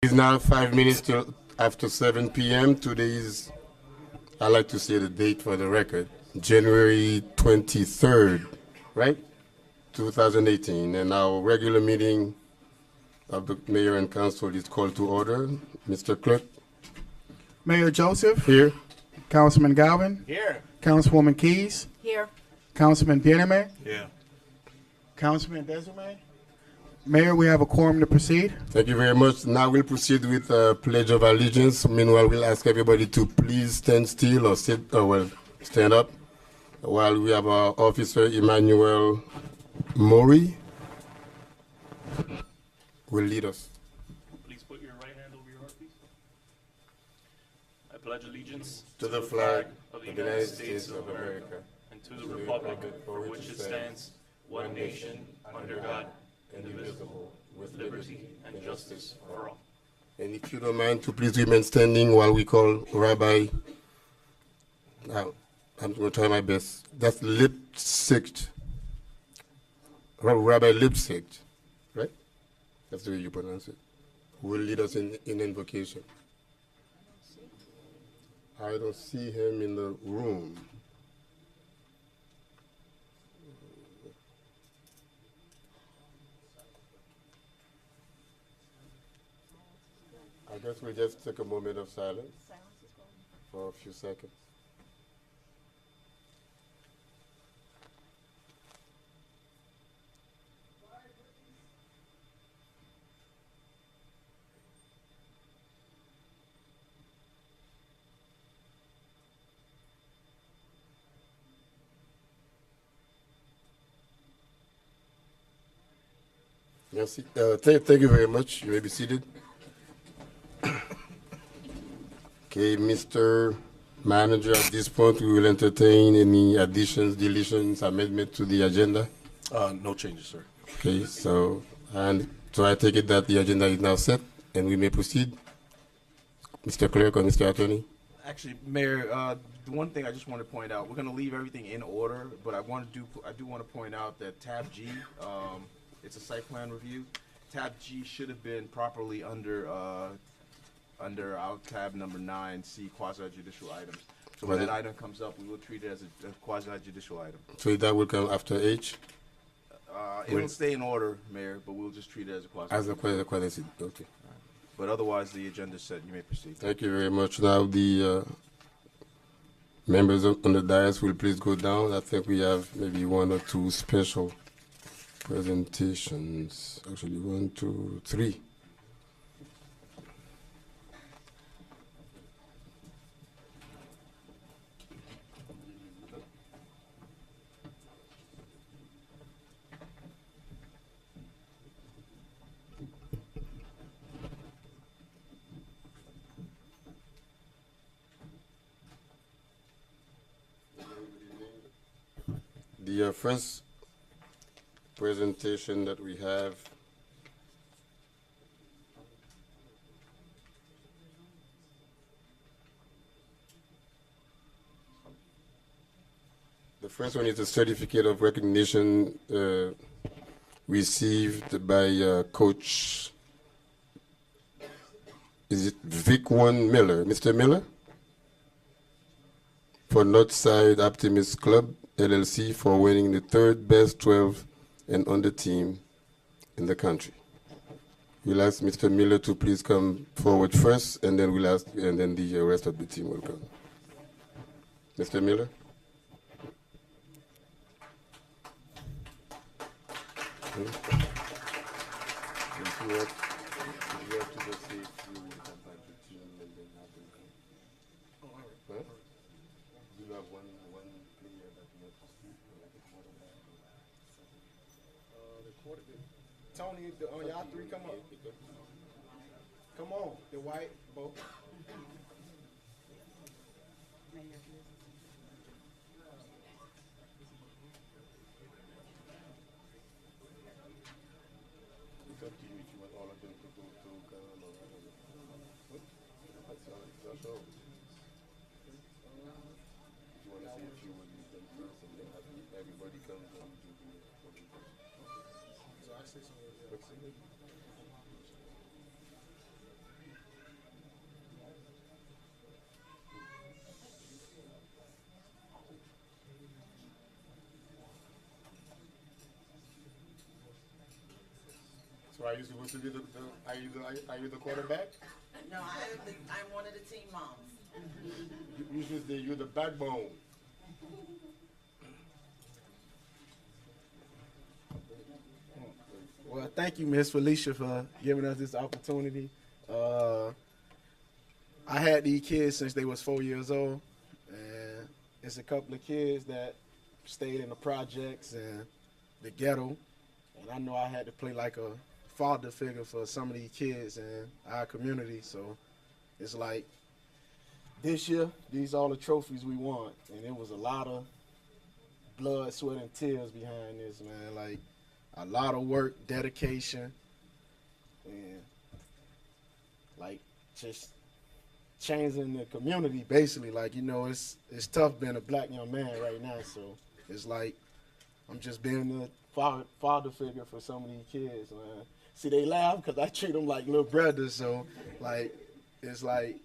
It's now 5 minutes till after 7 p.m. Today is, I like to say the date for the record, January 23rd, right? 2018. And our regular meeting of the mayor and council is called to order. Mr. Clerk, Mayor Joseph, here. Councilman Galvin, Here. Councilwoman Keys, Here. Councilman Biedemann, Yeah. Councilman Desume. Mayor, we have a quorum to proceed. Thank you very much. Now we'll proceed with Pledge of Allegiance. Meanwhile, we'll ask everybody to please stand still or sit, stand up while we have our officer, Emmanuel Mori, will lead us. Please put your right hand over your heart, please. I pledge allegiance To the flag of the United States of America and to the republic for which it stands, one nation, under God, indivisible, with liberty and justice for all. And if you don't mind, to please remain standing while we call Rabbi, now, I'm going to try my best. That's Lipsicht. Rabbi Lipsicht, right? That's the way you pronounce it. Who will lead us in invocation. I don't see him in the room. I guess we'll just take a moment of silence for a few seconds. Merci. Thank you very much. You may be seated. Okay, Mr. Manager, at this point, we will entertain any additions, deletions, amendment to the agenda. No changes, sir. Okay, so I take it that the agenda is now set and we may proceed. Mr. Clerk or Mr. Attorney? Actually, Mayor, the one thing I just want to point out, we're going to leave everything in order, but I do want to point out that tab G, it's a site plan review. Tab G should have been properly under our tab number 9C, quasi judicial items. So when that item comes up, we will treat it as a quasi judicial item. So that will come after H? It will stay in order, Mayor, but we'll just treat it as a quasi. As a quasi, okay. But otherwise, the agenda is set. You may proceed. Thank you very much. Now the members on the dais will please go down. I think we have maybe one or two special presentations. Actually, 1, 2, 3. The first presentation that we have the first one is a certificate of recognition received by Coach, is it Vic-One Miller? Mr. Miller? For Northside Optimist Club, LLC, for winning the third best 12 and under team in the country. We'll ask Mr. Miller to please come forward first, and then and then the rest of the team will come. Mr. Miller? Tony, y'all three come up. Come on, the white, both. It's up to you if you want all of them to go to Ghana or whatever. That's your show. If you want to say a few words, use them first, and then everybody comes and we do the presentation. So I say something. What's the name? So are you supposed to be are you the quarterback? No, I'm one of the team moms. You should say you're the backbone. Well, thank you, Miss Felicia, for giving us this opportunity. I had these kids since they was 4 years old, and it's a couple of kids that stayed in the projects and the ghetto, and I know I had to play like a father figure for some of these kids in our community. So it's like this year, these are all the trophies we won, and it was a lot of blood, sweat, and tears behind this, man. Like a lot of work, dedication, and like just changing the community. Basically, like, you know, it's tough being a black young man right now. So it's like I'm just being the father figure for some of these kids, man. See, they laugh because I treat them like little brothers. So like it's like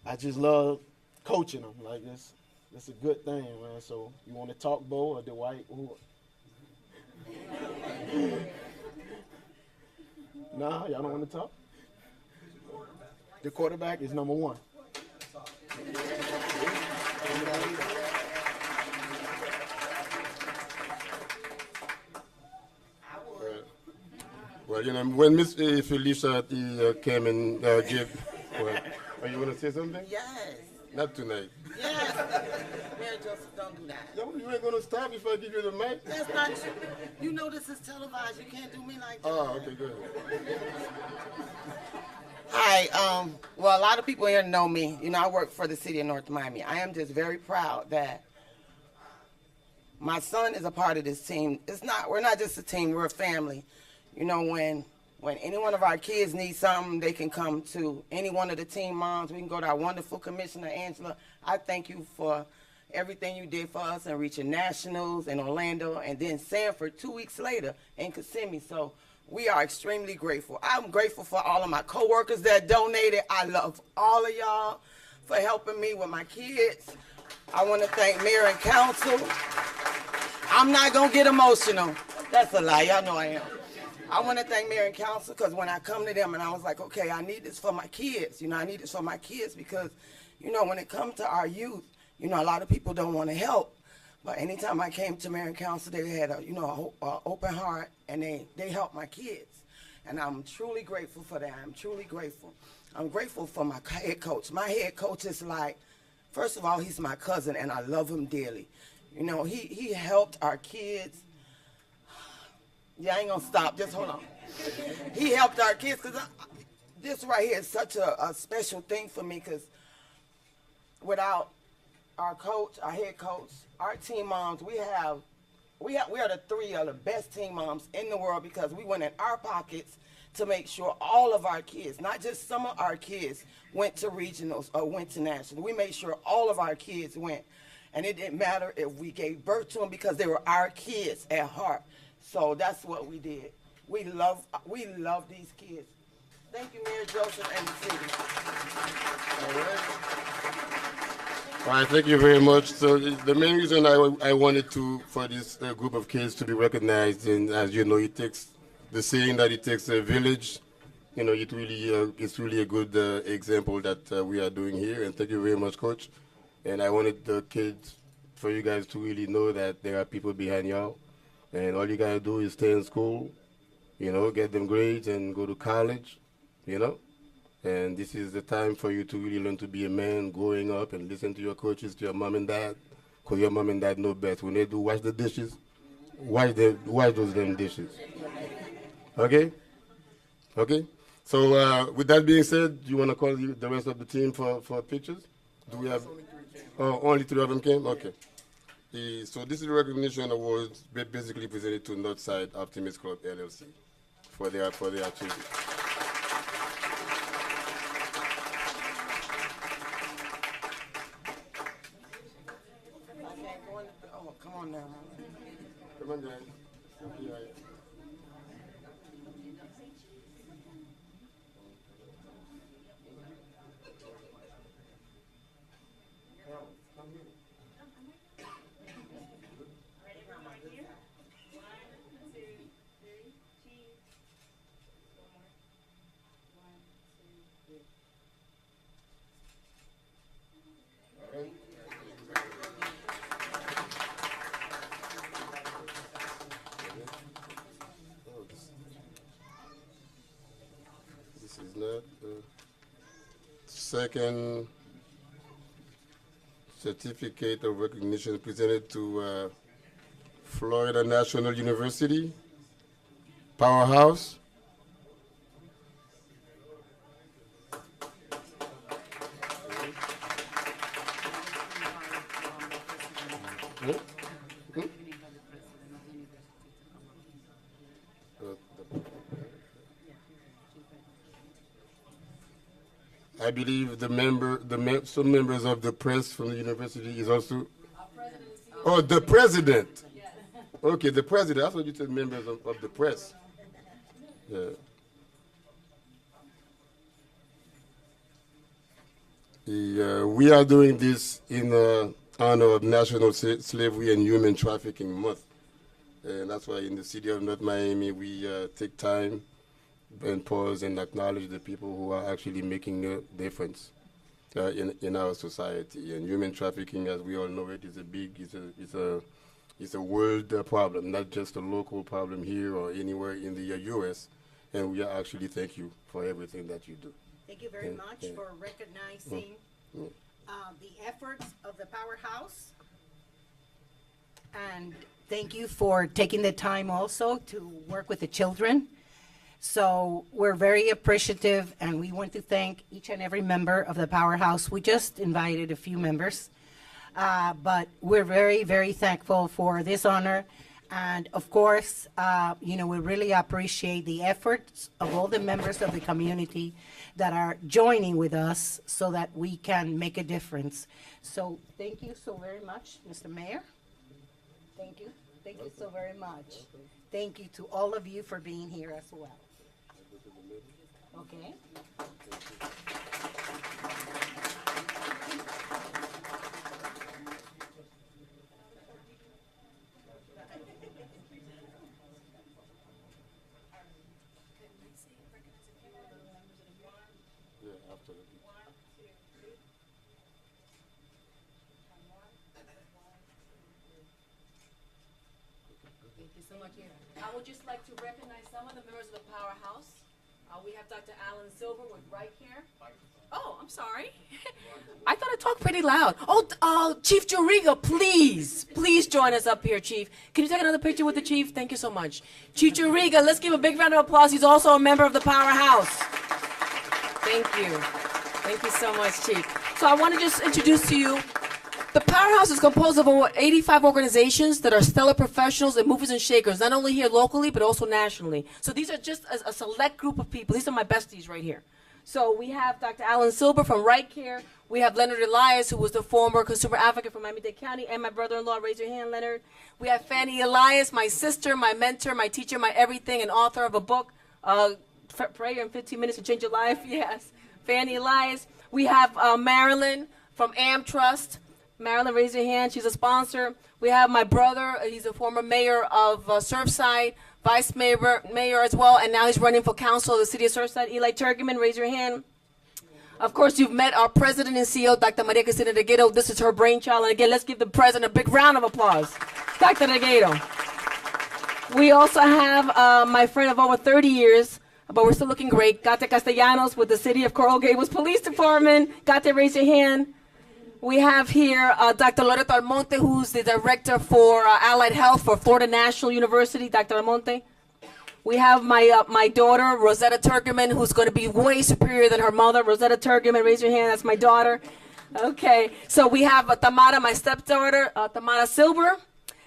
I just love coaching them. Like it's a good thing, man. So you want to talk, Bo or Dwight? Who? Nah, y'all don't want to talk? The quarterback is number one. Well, you know, when Miss Felicia came and gave, well, are you going to say something? Yes. Not tonight. Yes. Mary Joseph, don't do that. No, you ain't going to stop if I give you the mic. That's not true. You know this is televised. You can't do me like that. Oh, okay, go ahead. Hi. Well, a lot of people here know me. You know, I work for the city of North Miami. I am just very proud that my son is a part of this team. We're not just a team, we're a family. You know, when any one of our kids need something, they can come to any one of the team moms. We can go to our wonderful commissioner, Angela. I thank you for everything you did for us in reaching nationals in Orlando and then Sanford 2 weeks later in Kissimmee. So we are extremely grateful. I'm grateful for all of my coworkers that donated. I love all of y'all for helping me with my kids. I want to thank mayor and council. I'm not going to get emotional. That's a lie. Y'all know I am. I want to thank mayor and council because when I come to them and I was like, okay, I need this for my kids. You know, I need this for my kids because, you know, when it comes to our youth, you know, a lot of people don't want to help. But anytime I came to mayor and council, they had a, you know, a open heart and they helped my kids. And I'm truly grateful for that. I'm truly grateful. I'm grateful for my head coach. My head coach is like, first of all, he's my cousin and I love him dearly. You know, he helped our kids. Yeah, I ain't gonna stop. Just hold on. He helped our kids because this right here is such a special thing for me because without our coach, our head coach, our team moms, we are the three of the best team moms in the world because we went in our pockets to make sure all of our kids, not just some of our kids, went to regionals or went to national. We made sure all of our kids went. And it didn't matter if we gave birth to them because they were our kids at heart. So that's what we did. We love these kids. Thank you, Mayor Joseph and the city. All right, thank you very much. So the main reason I wanted for this group of kids to be recognized, and as you know, it takes the saying that it takes a village. You know, it's really a good example that we are doing here. And thank you very much, Coach. And I wanted the kids, for you guys to really know that there are people behind y'all. And all you gotta do is stay in school, you know, get them grades and go to college, you know. And this is the time for you to really learn to be a man growing up and listen to your coaches, to your mom and dad, because your mom and dad know best. When they do wash the dishes, wash those damn dishes. Okay? Okay? So with that being said, you want to call the rest of the team for pictures? Do we have? Oh, only 3 of them came? Okay. So this is a recognition award basically presented to Northside Optimist Club LLC for their achievement. Oh, come on now. Come on, guys. Yeah. This is not the second certificate of recognition presented to Florida National University, Powerhouse. I believe some members of the press from the university is also. Oh, the president. Okay, the president. I thought you said members of the press. Yeah. We are doing this in honor of National Slavery and Human Trafficking Month. And that's why in the city of North Miami, we take time and pause and acknowledge the people who are actually making a difference in our society. And human trafficking, as we all know it, is it's a world problem, not just a local problem here or anywhere in the U.S. And we actually thank you for everything that you do. Thank you very much for recognizing the efforts of the Powerhouse. And thank you for taking the time also to work with the children. So we're very appreciative, and we want to thank each and every member of the Powerhouse. We just invited a few members, but we're very, very thankful for this honor. And of course, we really appreciate the efforts of all the members of the community that are joining with us so that we can make a difference. So thank you so very much, Mr. Mayor. Thank you. Thank you so very much. Thank you to all of you for being here as well. Okay. Thank you so much. I would just like to recognize some of the members of the Powerhouse. We have Dr. Alan Silver with right here. Oh, I'm sorry. I thought I talked pretty loud. Oh, Chief Juriga, please join us up here, Chief. Can you take another picture with the Chief? Thank you so much. Chief Juriga, let's give a big round of applause. He's also a member of the Powerhouse. Thank you. Thank you so much, Chief. So I want to just introduce to you, the Powerhouse is composed of over 85 organizations that are stellar professionals and movers and shakers, not only here locally, but also nationally. So these are just a select group of people. These are my besties right here. So we have Dr. Alan Silver from Right Care. We have Leonard Elias, who was the former consumer advocate from Miami-Dade County, and my brother-in-law. Raise your hand, Leonard. We have Fanny Elias, my sister, my mentor, my teacher, my everything, and author of a book, Prayer in 15 Minutes to Change Your Life. Yes, Fanny Elias. We have Marilyn from AmTrust. Marilyn, raise your hand. She's a sponsor. We have my brother. He's a former mayor of Surfside, vice mayor as well, and now he's running for council of the city of Surfside. Eli Turgeman, raise your hand. Of course, you've met our president and CEO, Dr. Maria Cristina Delgado. This is her brainchild. And again, let's give the president a big round of applause. Dr. Delgado. We also have my friend of over 30 years, but we're still looking great, Gate Castellanos with the city of Coral Gables Police Department. Gate, raise your hand. We have here Dr. Loreto Almonte, who's the director for Allied Health for Florida National University. Dr. Almonte. We have my daughter, Rosetta Turgeman, who's going to be way superior than her mother. Rosetta Turgeman, raise your hand. That's my daughter. Okay. So we have Tamara, my stepdaughter, Tamara Silver.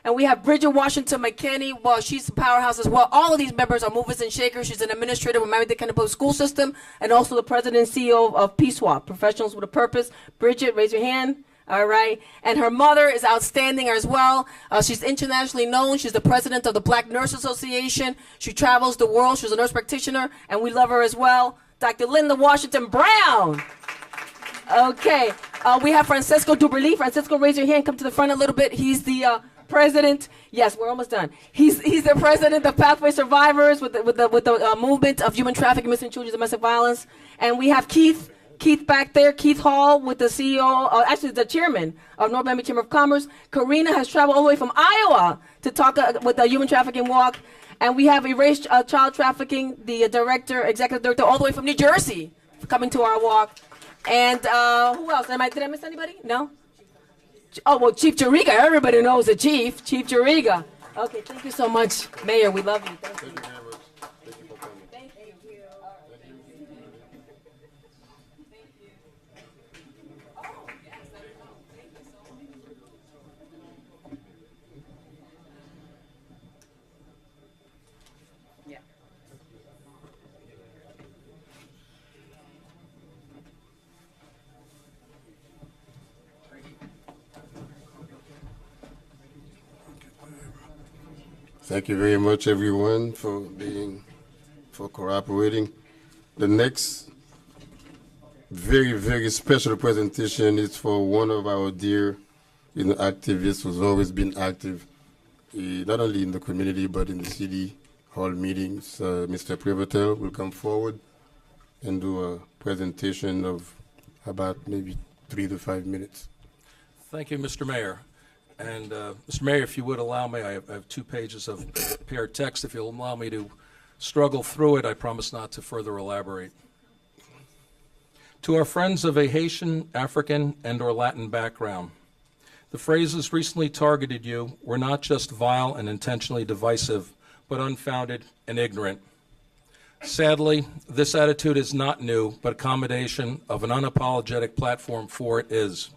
And we have Bridget Washington McKinney. Well, she's a powerhouse as well. All of these members are movers and shakers. She's an administrator with Miami-Dade County Public School System and also the president and CEO of Peace Walk, Professionals with a Purpose. Bridget, raise your hand. All right. And her mother is outstanding as well. She's internationally known. She's the president of the Black Nurse Association. She travels the world. She's a nurse practitioner, and we love her as well. Dr. Linda Washington Brown. Okay. We have Francisco Duberly. Francisco, raise your hand. Come to the front a little bit. He's the president. Yes, we're almost done. He's the president of Pathway Survivors with the movement of human trafficking, missing children, domestic violence. And we have Keith Keith back there, Keith Hall with the CEO, actually the chairman of North Miami Chamber of Commerce. Karina has traveled all the way from Iowa to talk with the Human Trafficking Walk. And we have Erased Child Trafficking, the executive director, all the way from New Jersey, coming to our walk. And who else? Did I miss anybody? No? Oh, well, Chief Jariga. Everybody knows the chief, Chief Jariga. Okay, thank you so much, Mayor. We love you. Thank you. Thank you very much. Thank you for coming. Thank you. Yeah. Thank you very much, everyone, for cooperating. The next very, very special presentation is for one of our dear, activists who's always been active, not only in the community but in the city hall meetings. Mr. Privatel will come forward and do a presentation of about maybe 3 to 5 minutes. Thank you, Mr. Mayor. And Mr. Mayor, if you would allow me, I have 2 pages of prepared text. If you'll allow me to struggle through it, I promise not to further elaborate. To our friends of a Haitian, African, and/or Latin background, the phrases recently targeted you were not just vile and intentionally divisive, but unfounded and ignorant. Sadly, this attitude is not new, but accommodation of an unapologetic platform for it is.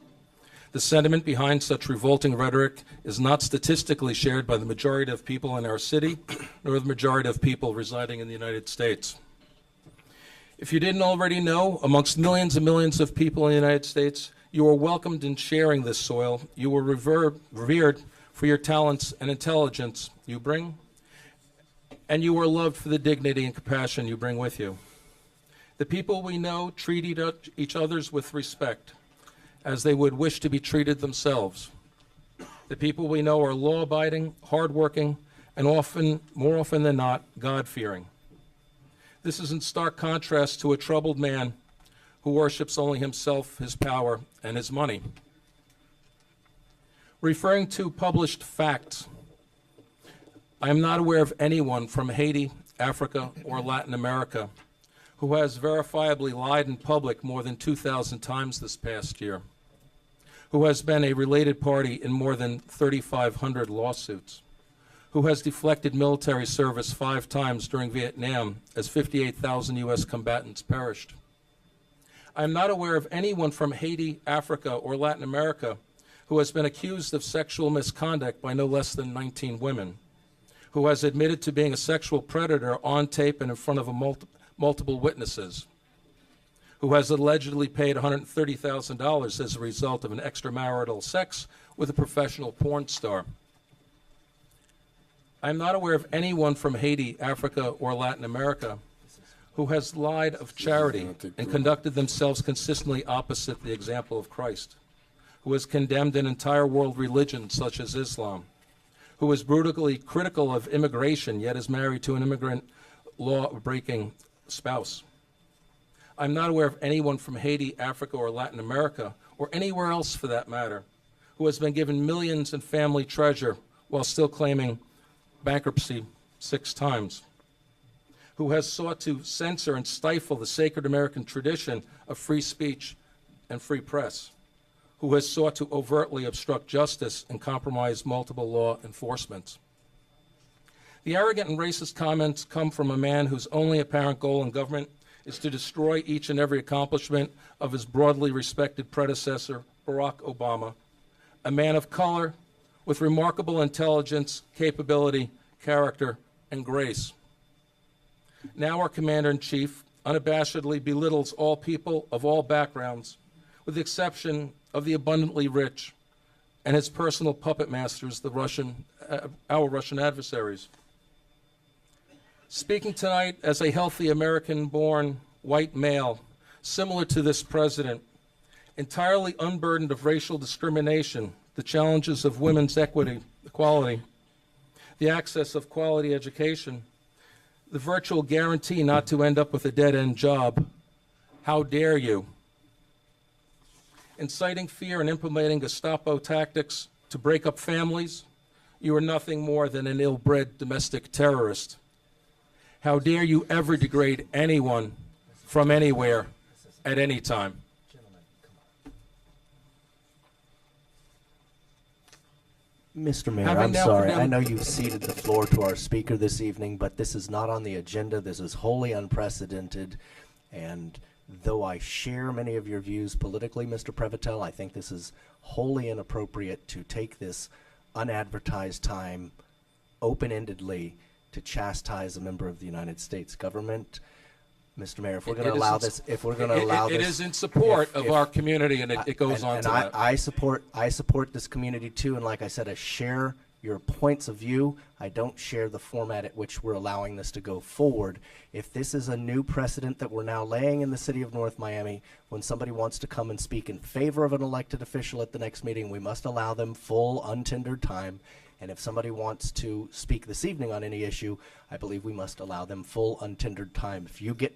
The sentiment behind such revolting rhetoric is not statistically shared by the majority of people in our city, nor the majority of people residing in the United States. If you didn't already know, amongst millions and millions of people in the United States, you are welcomed in sharing this soil. You were revered for your talents and intelligence you bring, and you are loved for the dignity and compassion you bring with you. The people we know treat each others with respect, as they would wish to be treated themselves. The people we know are law-abiding, hardworking, and more often than not, God-fearing. This is in stark contrast to a troubled man who worships only himself, his power, and his money. Referring to published facts, I am not aware of anyone from Haiti, Africa, or Latin America who has verifiably lied in public more than 2,000 times this past year, who has been a related party in more than 3,500 lawsuits, who has deflected military service 5 times during Vietnam as 58,000 U.S. combatants perished. I am not aware of anyone from Haiti, Africa, or Latin America who has been accused of sexual misconduct by no less than 19 women, who has admitted to being a sexual predator on tape and in front of multiple witnesses, who has allegedly paid $130,000 as a result of an extramarital sex with a professional porn star. I am not aware of anyone from Haiti, Africa, or Latin America who has lied of charity and conducted themselves consistently opposite the example of Christ, who has condemned an entire world religion such as Islam, who is brutally critical of immigration yet is married to an immigrant law-breaking spouse. I'm not aware of anyone from Haiti, Africa, or Latin America, or anywhere else for that matter, who has been given millions in family treasure while still claiming bankruptcy 6 times, who has sought to censor and stifle the sacred American tradition of free speech and free press, who has sought to overtly obstruct justice and compromise multiple law enforcements. The arrogant and racist comments come from a man whose only apparent goal in government is to destroy each and every accomplishment of his broadly respected predecessor, Barack Obama, a man of color with remarkable intelligence, capability, character, and grace. Now our Commander-in-Chief unabashedly belittles all people of all backgrounds, with the exception of the abundantly rich and his personal puppet masters, our Russian adversaries. Speaking tonight as a healthy American-born white male, similar to this president, entirely unburdened of racial discrimination, the challenges of women's equality, the access of quality education, the virtual guarantee not to end up with a dead-end job, how dare you inciting fear and implementing Gestapo tactics to break up families, you are nothing more than an ill-bred domestic terrorist. How dare you ever degrade anyone from anywhere at any time? Mr. Mayor, Having I'm now sorry. condemned- I know you've ceded the floor to our speaker this evening, but this is not on the agenda. This is wholly unprecedented. And though I share many of your views politically, Mr. Prevotel, I think this is wholly inappropriate to take this unadvertised time open-endedly to chastise a member of the United States government. Mr. Mayor, if we're going to allow this, if we're going to allow this, It is in support if- of if- our community, and it goes on and to that. I support this community too, and like I said, I share your points of view. I don't share the format at which we're allowing this to go forward. If this is a new precedent that we're now laying in the city of North Miami, when somebody wants to come and speak in favor of an elected official at the next meeting, we must allow them full untendered time. And if somebody wants to speak this evening on any issue, I believe we must allow them full untendered time. If you get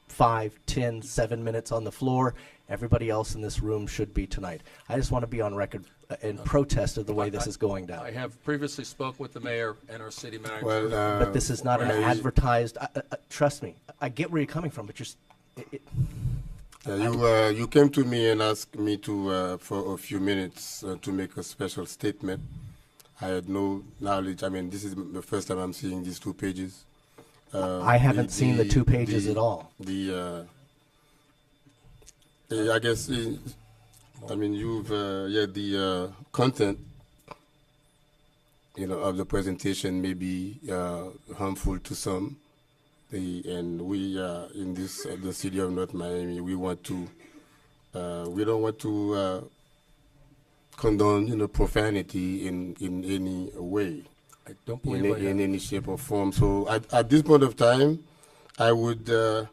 5, 10, 7 minutes on the floor, everybody else in this room should be tonight. I just want to be on record in protest of the way this is going down. I have previously spoke with the mayor and our city manager. Well, But this is not an advertised, trust me, I get where you're coming from, but you came to me and asked me to for a few minutes to make a special statement. I had no knowledge. I mean, this is the first time I'm seeing these 2 pages. I haven't seen the 2 pages at all. I guess, I mean, you've, the content, of the presentation may be harmful to some. And we, in this, the city of North Miami, we want to, we don't want to condone, profanity in any way. I don't believe In any shape or form. So at this point of time, I would agree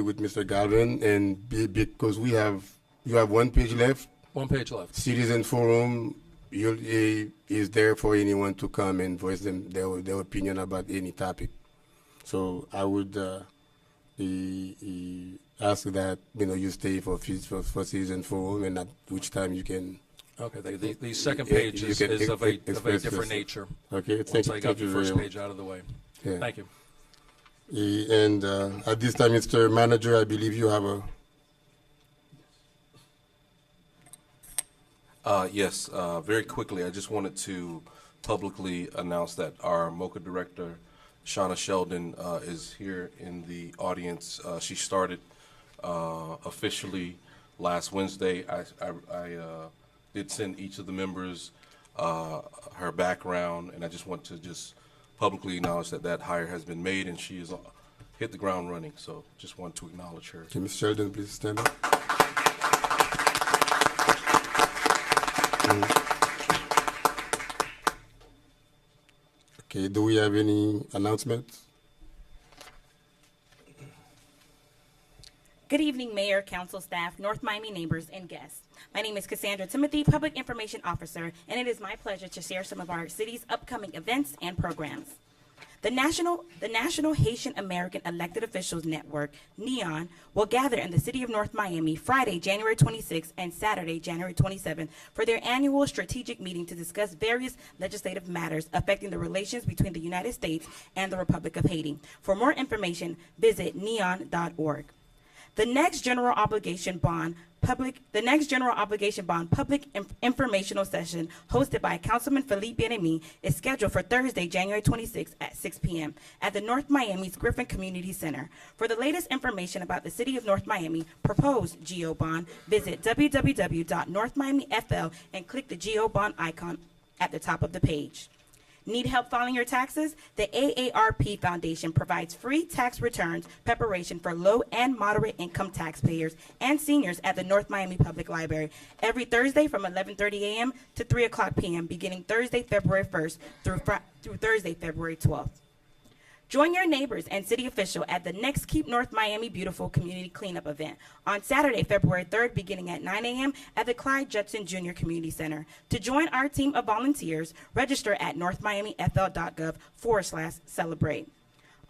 with Mr. Galvin, and because you have 1 page left. 1 page left. Citizen Forum is there for anyone to come and voice their opinion about any topic. So I would ask that you stay for Citizen Forum, and at which time you can. Okay, the second page is of a different nature. Okay, Once I got thank the you first very page out of the way. Yeah. Thank you. And at this time, Mr. Manager, I believe you have a. Yes, very quickly, I just wanted to publicly announce that our MOCA director, Shauna Sheldon, is here in the audience. She started officially last Wednesday. I did send each of the members her background, and I just want to publicly acknowledge that hire has been made, and she has hit the ground running. So just want to acknowledge her. Can Ms. Sheldon please stand up? Okay, do we have any announcements? Good evening, Mayor, Council staff, North Miami neighbors, and guests. My name is Cassandra Timothy, Public Information Officer, and it is my pleasure to share some of our city's upcoming events and programs. The National Haitian American Elected Officials Network, NEON, will gather in the city of North Miami Friday, January 26th and Saturday, January 27th for their annual strategic meeting to discuss various legislative matters affecting the relations between the United States and the Republic of Haiti. For more information, visit neon.org. The next general obligation bond public informational session hosted by Councilman Philippe Bien-Aimé is scheduled for Thursday, January 26th at 6 p.m. at the North Miami's Griffin Community Center. For the latest information about the City of North Miami proposed GEO bond, visit www.northmiamifl and click the GEO bond icon at the top of the page. Need help filing your taxes? The AARP Foundation provides free tax returns preparation for low and moderate income taxpayers and seniors at the North Miami Public Library every Thursday from 11:30 a.m. to 3 o'clock p.m. beginning Thursday, February 1st through Thursday, February 12th. Join your neighbors and city official at the next Keep North Miami Beautiful Community Cleanup event on Saturday, February 3rd, beginning at 9 a.m. at the Clyde Judson Jr. Community Center. To join our team of volunteers, register at northmiamifl.gov/celebrate.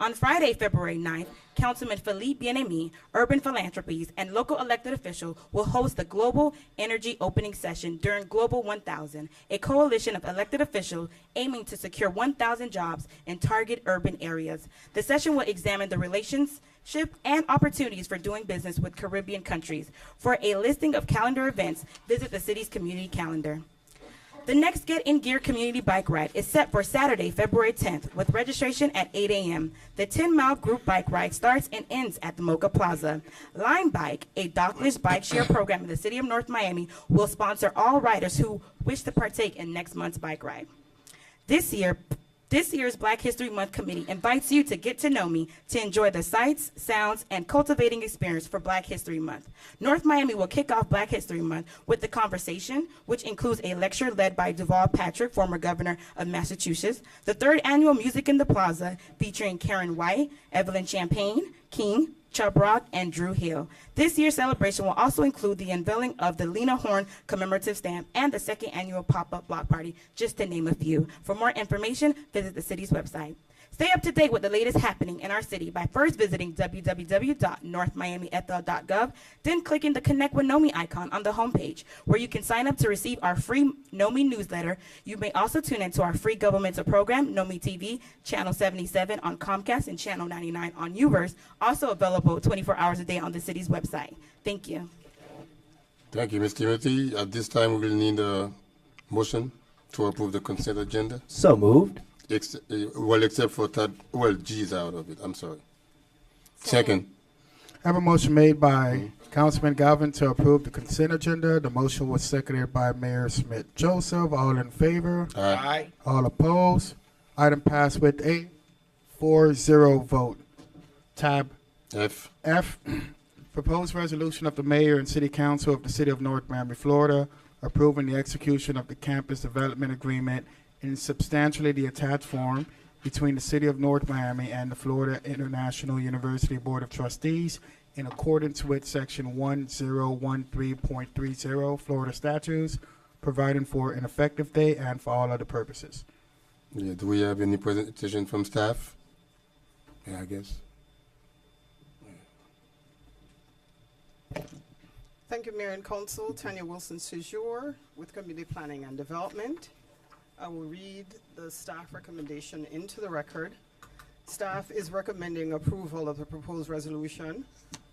On Friday, February 9th, Councilman Philippe Bien-Aimé, Urban Philanthropies, and local elected official will host the Global Energy Opening Session during Global 1000, a coalition of elected officials aiming to secure 1,000 jobs in target urban areas. The session will examine the relationship and opportunities for doing business with Caribbean countries. For a listing of calendar events, visit the city's community calendar. The next Get in Gear community bike ride is set for Saturday, February 10th, with registration at 8 a.m. The 10-mile group bike ride starts and ends at the Mocha Plaza. Line Bike, a dockless bike share program in the city of North Miami, will sponsor all riders who wish to partake in next month's bike ride. This year's Black History Month committee invites you to get to know me to enjoy the sights, sounds, and cultivating experience for Black History Month. North Miami will kick off Black History Month with The Conversation, which includes a lecture led by Deval Patrick, former governor of Massachusetts, the third annual Music in the Plaza featuring Karen White, Evelyn Champagne, King, Chubb Rock, and Drew Hill. This year's celebration will also include the unveiling of the Lena Horne commemorative stamp and the second annual pop-up block party, just to name a few. For more information, visit the city's website. Stay up to date with the latest happening in our city by first visiting www.northmiamietl.gov, then clicking the Connect with NOMI icon on the homepage, where you can sign up to receive our free NOMI newsletter. You may also tune into our free governmental program, NOMI TV, Channel 77 on Comcast and Channel 99 on UVerse, also available 24 hours a day on the city's website. Thank you. Thank you, Ms. Timothy. At this time, we will need a motion to approve the consent agenda. So moved. Except for that, G is out of it. I'm sorry. Second. I have a motion made by Councilman Galvin to approve the consent agenda. The motion was seconded by Mayor Smith Joseph. All in favor? Aye. All opposed? Item passed with a 4-0 vote. Tab F. Proposed resolution of the mayor and city council of the city of North Miami, Florida, approving the execution of the campus development agreement in substantially the attached form between the city of North Miami and the Florida International University Board of Trustees in accordance with section 1013.30 Florida statutes, providing for an effective date and for all other purposes. Yeah, do we have any presentation from staff? Yeah, I guess. Thank you, Mayor and Council. Tanya Wilson Sejour with Community Planning and Development. I will read the staff recommendation into the record. Staff is recommending approval of the proposed resolution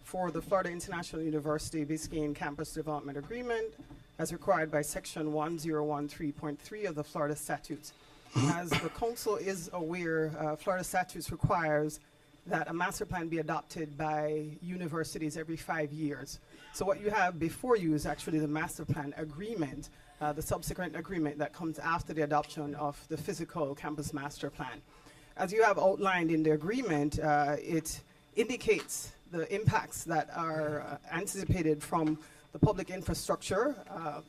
for the Florida International University Biscayne Campus Development Agreement as required by section 1013.3 of the Florida statutes. As the council is aware, Florida statutes requires that a master plan be adopted by universities every 5 years. So what you have before you is actually the master plan agreement, the subsequent agreement that comes after the adoption of the physical campus master plan. As you have outlined in the agreement, it indicates the impacts that are anticipated from the public infrastructure,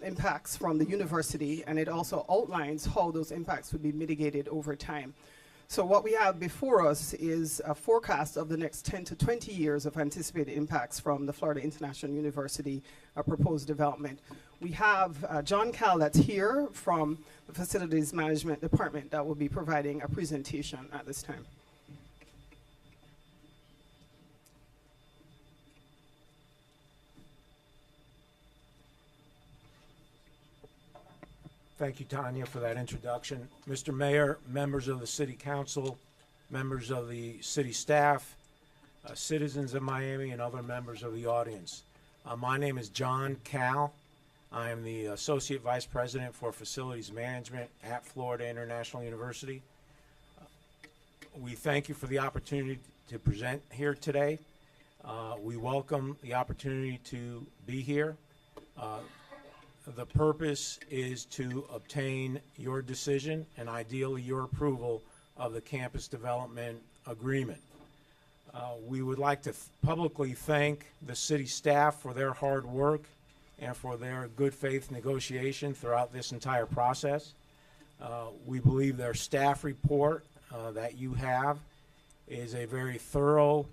impacts from the university, and it also outlines how those impacts would be mitigated over time. So what we have before us is a forecast of the next 10 to 20 years of anticipated impacts from the Florida International University proposed development. We have John Cal that's here from the Facilities Management Department that will be providing a presentation at this time. Thank you, Tanya, for that introduction. Mr. Mayor, members of the City Council, members of the city staff, citizens of Miami, and other members of the audience. My name is John Cal. I am the Associate Vice President for Facilities Management at Florida International University. We thank you for the opportunity to present here today. We welcome the opportunity to be here. The purpose is to obtain your decision and ideally your approval of the campus development agreement. We would like to publicly thank the city staff for their hard work and for their good faith negotiation throughout this entire process. We believe their staff report that you have is a very thorough,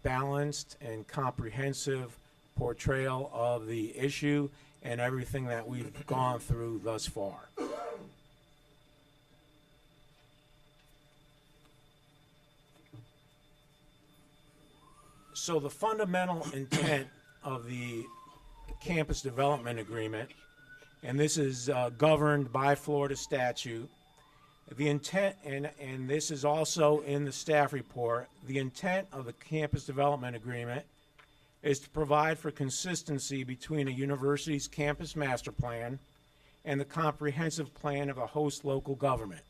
balanced, and comprehensive portrayal of the issue and everything that we've gone through thus far. So the fundamental intent of the campus development agreement, and this is governed by Florida statute, the intent, and this is also in the staff report, the intent of the campus development agreement is to provide for consistency between a university's campus master plan and the comprehensive plan of a host local government,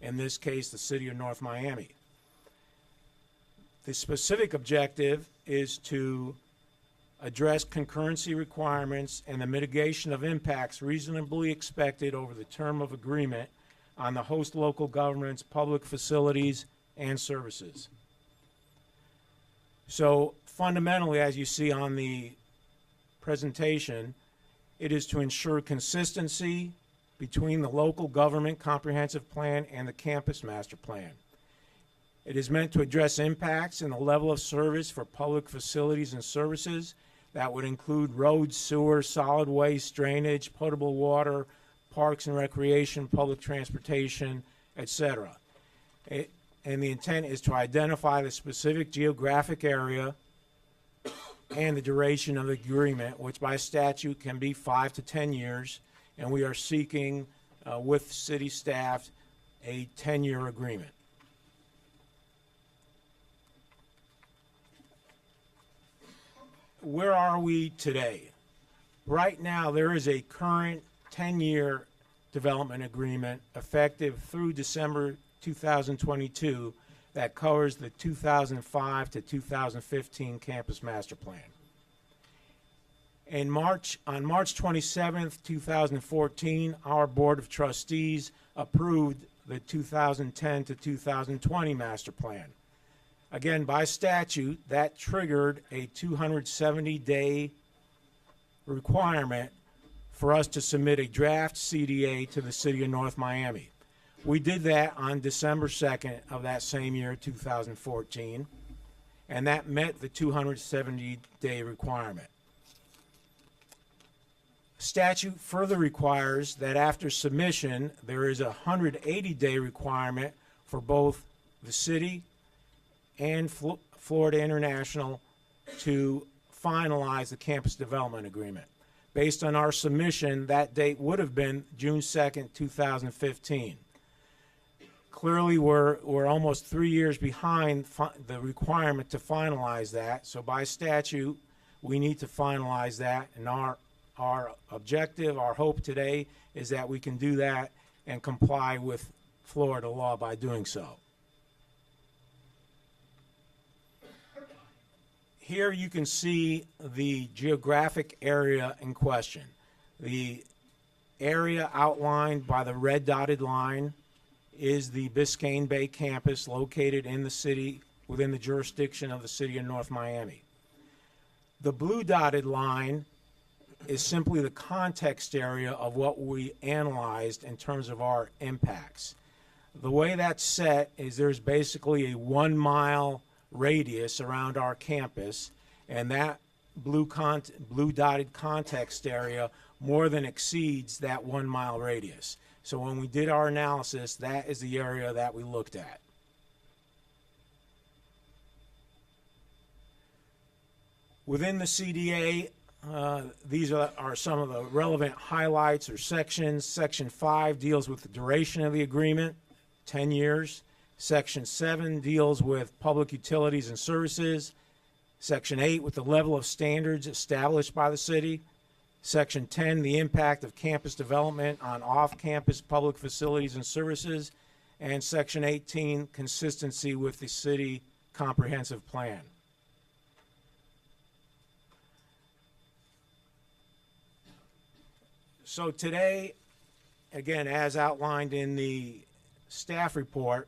in this case, the City of North Miami. The specific objective is to address concurrency requirements and the mitigation of impacts reasonably expected over the term of agreement on the host local government's public facilities and services. So fundamentally, as you see on the presentation, it is to ensure consistency between the local government comprehensive plan and the campus master plan. It is meant to address impacts in the level of service for public facilities and services that would include roads, sewer, solid waste, drainage, potable water, parks and recreation, public transportation, etc. And the intent is to identify the specific geographic area and the duration of the agreement, which by statute can be 5 to 10 years, and we are seeking with city staff a 10-year agreement. Where are we today? Right now, there is a current 10-year development agreement effective through December 2022 that covers the 2005 to 2015 campus master plan. On March 27th, 2014, our Board of Trustees approved the 2010 to 2020 master plan. Again, by statute, that triggered a 270-day requirement for us to submit a draft CDA to the City of North Miami. We did that on December 2nd of that same year, 2014, and that met the 270-day requirement. Statute further requires that after submission, there is a 180-day requirement for both the city and Florida International to finalize the campus development agreement. Based on our submission, that date would have been June 2nd, 2015. Clearly, we're almost 3 years behind the requirement to finalize that, so by statute, we need to finalize that, and our objective, our hope today is that we can do that and comply with Florida law by doing so. Here you can see the geographic area in question. The area outlined by the red dotted line is the Biscayne Bay campus located in the city within the jurisdiction of the City of North Miami. The blue dotted line is simply the context area of what we analyzed in terms of our impacts. The way that's set is there's basically a 1 mile radius around our campus, and that blue dotted context area more than exceeds that 1 mile radius. So when we did our analysis, that is the area that we looked at. Within the CDA, these are some of the relevant highlights or sections. Section 5 deals with the duration of the agreement, 10 years. Section 7 deals with public utilities and services. Section 8 with the level of standards established by the city. Section 10, the impact of campus development on off-campus public facilities and services. And Section 18, consistency with the city comprehensive plan. So today, again, as outlined in the staff report,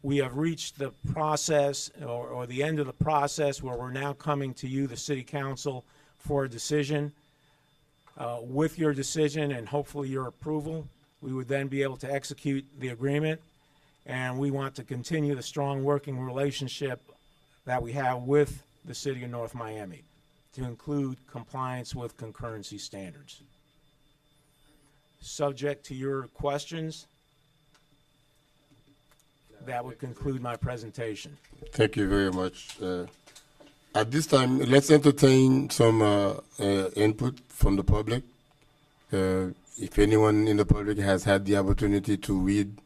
we have reached the process or the end of the process where we're now coming to you, the City Council, for a decision. With your decision and hopefully your approval, we would then be able to execute the agreement, and we want to continue the strong working relationship that we have with the City of North Miami to include compliance with concurrency standards. Subject to your questions, that would conclude my presentation. Thank you very much, At this time, let's entertain some input from the public. If anyone in the public has had the opportunity to read,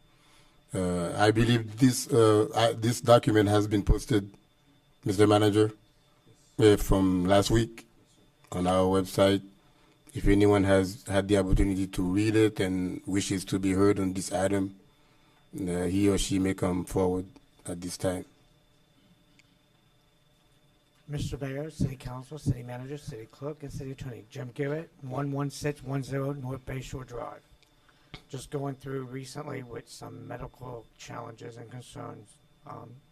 I believe this document has been posted, Mr. Manager, from last week on our website. If anyone has had the opportunity to read it and wishes to be heard on this item, he or she may come forward at this time. Mr. Mayor, City Council, City Manager, City Clerk, and City Attorney. Jim Garrett, 11610 North Bay Shore Drive. Just going through recently with some medical challenges and concerns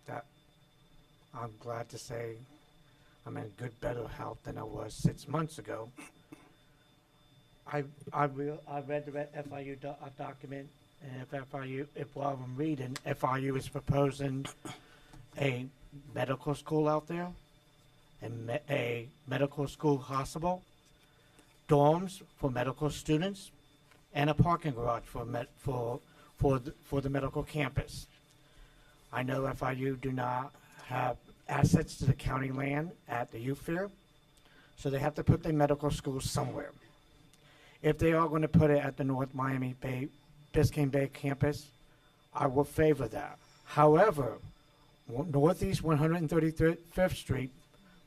that I'm glad to say I'm in good, better health than I was 6 months ago. I read the FIU document, and while I'm reading, FIU is proposing a medical school out there, a medical school hospital, dorms for medical students, and a parking garage for the medical campus. I know FIU do not have assets to the county land at the youth fair, so they have to put their medical school somewhere. If they are going to put it at the North Miami Biscayne Bay campus, I will favor that. However, Northeast 135th Street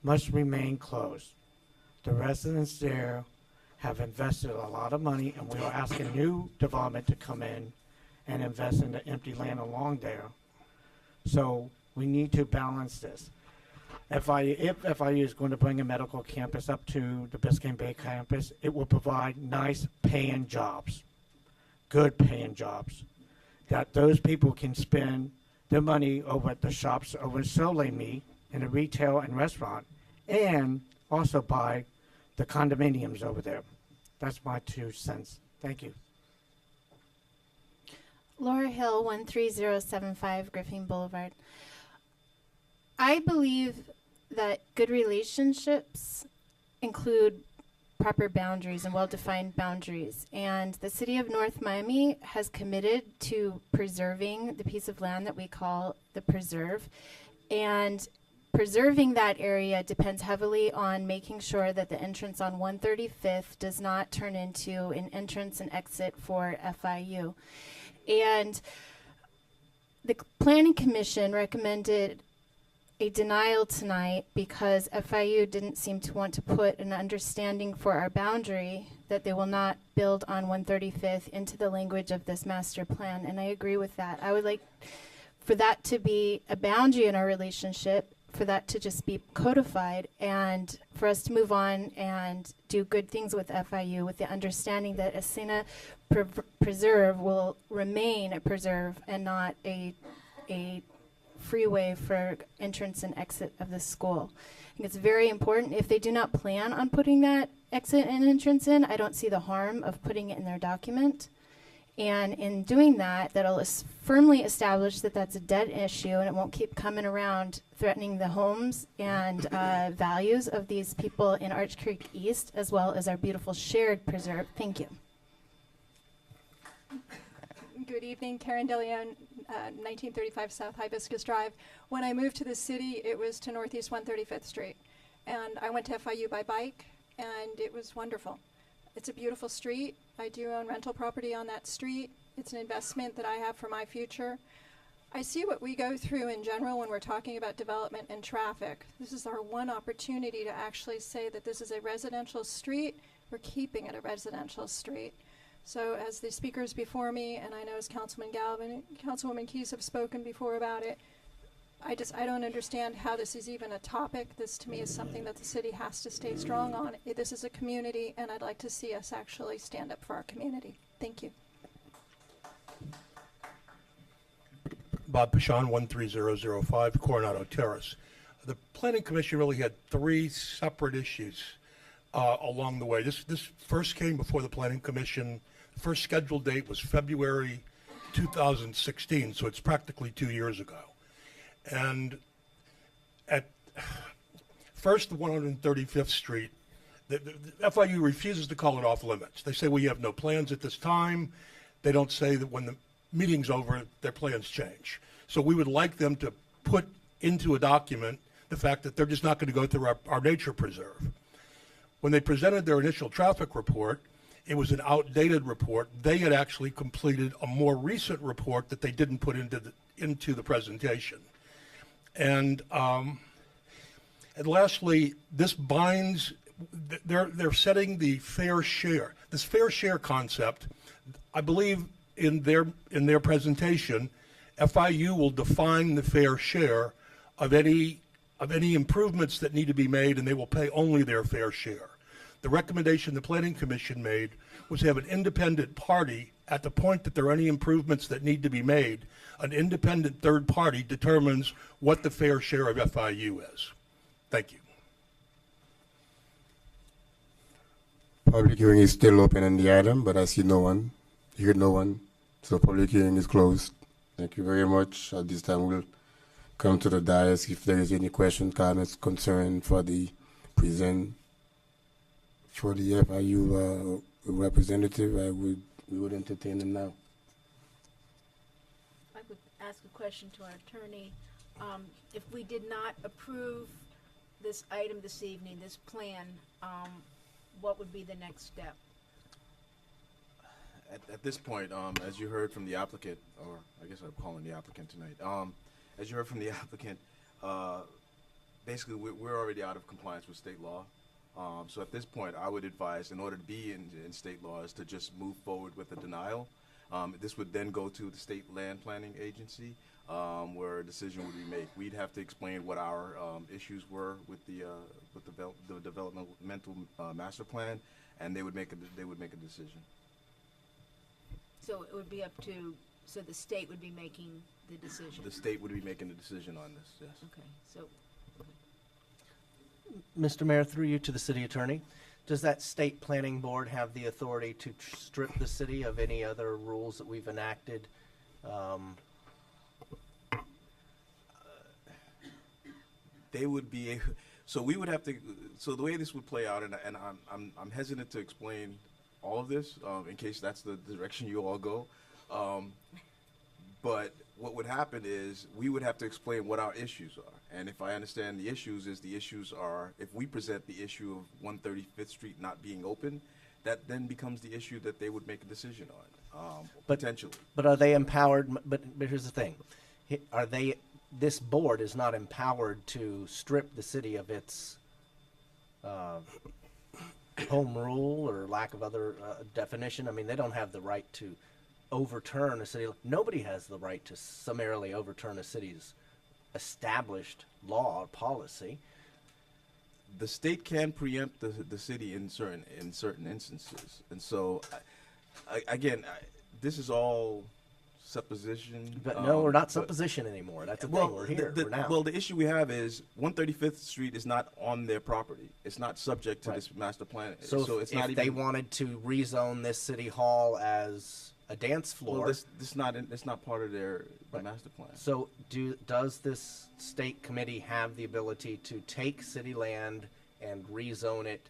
must remain closed. The residents there have invested a lot of money, and we are asking new development to come in and invest in the empty land along there. So we need to balance this. If FIU is going to bring a medical campus up to the Biscayne Bay campus, it will provide nice paying jobs, good paying jobs, that those people can spend their money over at the shops over in Soleil Me in the retail and restaurant, and also buy the condominiums over there. That's my 2 cents. Thank you. Laura Hill, 13075 Griffin Boulevard. I believe that good relationships include proper boundaries and well-defined boundaries. And the city of North Miami has committed to preserving the piece of land that we call the preserve. And preserving that area depends heavily on making sure that the entrance on 135th does not turn into an entrance and exit for FIU. And the Planning Commission recommended a denial tonight because FIU didn't seem to want to put an understanding for our boundary that they will not build on 135th into the language of this master plan, and I agree with that. I would like for that to be a boundary in our relationship, for that to just be codified, and for us to move on and do good things with FIU with the understanding that Ascena Preserve will remain a preserve and not a freeway for entrance and exit of the school. I think it's very important. If they do not plan on putting that exit and entrance in, I don't see the harm of putting it in their document. And in doing that, that'll firmly establish that that's a dead issue and it won't keep coming around threatening the homes and values of these people in Arch Creek East, as well as our beautiful shared preserve. Thank you. Good evening, Karen DeLeon, 1935 South Hibiscus Drive. When I moved to the city, it was to Northeast 135th Street. And I went to FIU by bike, and it was wonderful. It's a beautiful street. I do own rental property on that street. It's an investment that I have for my future. I see what we go through in general when we're talking about development and traffic. This is our one opportunity to actually say that this is a residential street. We're keeping it a residential street. So as the speakers before me, and I know as Councilman Galvin and Councilwoman Keys have spoken before about it, I don't understand how this is even a topic. This to me is something that the city has to stay strong on. This is a community, and I'd like to see us actually stand up for our community. Thank you. Bob Pashon, 13005 Coronado Terrace. The Planning Commission really had 3 separate issues along the way. This first came before the Planning Commission. The first scheduled date was February 2016, so it's practically 2 years ago. And at first, the 135th Street, the FIU refuses to call it off limits. They say we have no plans at this time. They don't say that when the meeting's over, their plans change. So we would like them to put into a document the fact that they're just not going to go through our nature preserve. When they presented their initial traffic report, it was an outdated report. They had actually completed a more recent report that they didn't put into the presentation. And lastly, this binds. They're setting the fair share. This fair share concept, I believe, in their presentation, FIU will define the fair share of any improvements that need to be made, and they will pay only their fair share. The recommendation the Planning Commission made was to have an independent party at the point that there are any improvements that need to be made. An independent third party determines what the fair share of FIU is. Thank you. Public hearing is still open on the item, but I see no one, hear no one, so public hearing is closed. Thank you very much. At this time, we'll come to the dais if there is any question, comments, concern for the FIU representative. We would entertain them now. I would ask a question to our attorney. If we did not approve this item this evening, this plan, what would be the next step? At this point, as you heard from the applicant, or I guess I'm calling the applicant tonight, as you heard from the applicant, basically we're already out of compliance with state law. So at this point, I would advise, in order to be in state laws, to just move forward with a denial. This would then go to the state land planning agency, where a decision would be made. We'd have to explain what our issues were with the developmental master plan, and they would make a decision. So it would be up to, so the state would be making the decision? The state would be making the decision on this, yes. Okay, so. Mr. Mayor, through you to the city attorney, does that state planning board have the authority to strip the city of any other rules that we've enacted? They would be, so we would have to, so the way this would play out, and I'm hesitant to explain all of this in case that's the direction you all go. But what would happen is we would have to explain what our issues are. And if I understand the issues are, if we present the issue of 135th Street not being open, that then becomes the issue that they would make a decision on, potentially. But are they empowered? But here's the thing. This board is not empowered to strip the city of its home rule or lack of other definition. I mean, they don't have the right to overturn a city. Nobody has the right to summarily overturn a city's established law or policy. The state can preempt the city in certain instances, and so this is all supposition. But no, we're not supposition anymore. That's the thing. We're here. We're now. Well, the issue we have is 135th Street is not on their property. It's not subject to this master plan. So it's if not even. They wanted to rezone this city hall as a dance floor. Well, it's not part of their master plan. So does this state committee have the ability to take city land and rezone it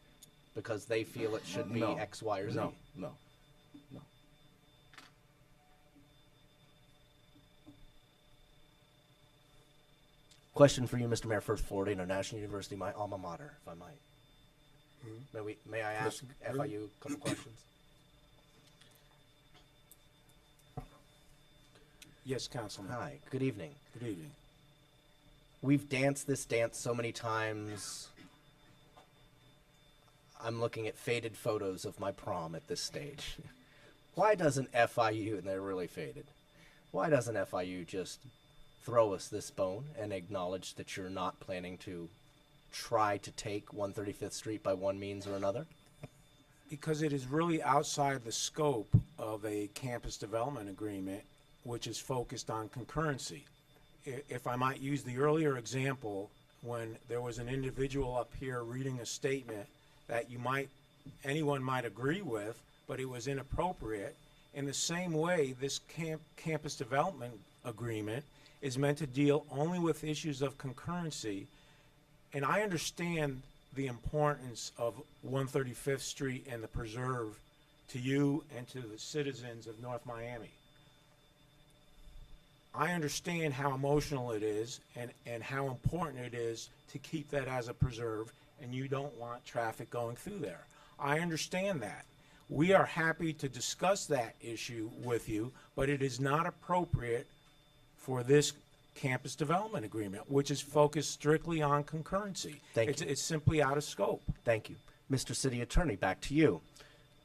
because they feel it should be X, Y, or Z? No. Question for you, Mr. Mayor, First Florida International University, my alma mater, if I might. May I ask FIU a couple questions? Yes, Councilman. Hi, good evening. Good evening. We've danced this dance so many times. I'm looking at faded photos of my prom at this stage. Why doesn't FIU, and they're really faded, why doesn't FIU just throw us this bone and acknowledge that you're not planning to try to take 135th Street by one means or another? Because it is really outside the scope of a campus development agreement, which is focused on concurrency. If I might use the earlier example, when there was an individual up here reading a statement that anyone might agree with, but it was inappropriate, in the same way, this campus development agreement is meant to deal only with issues of concurrency. And I understand the importance of 135th Street and the preserve to you and to the citizens of North Miami. I understand how emotional it is and how important it is to keep that as a preserve, and you don't want traffic going through there. I understand that. We are happy to discuss that issue with you, but it is not appropriate for this campus development agreement, which is focused strictly on concurrency. It's simply out of scope. Thank you. Mr. City Attorney, back to you.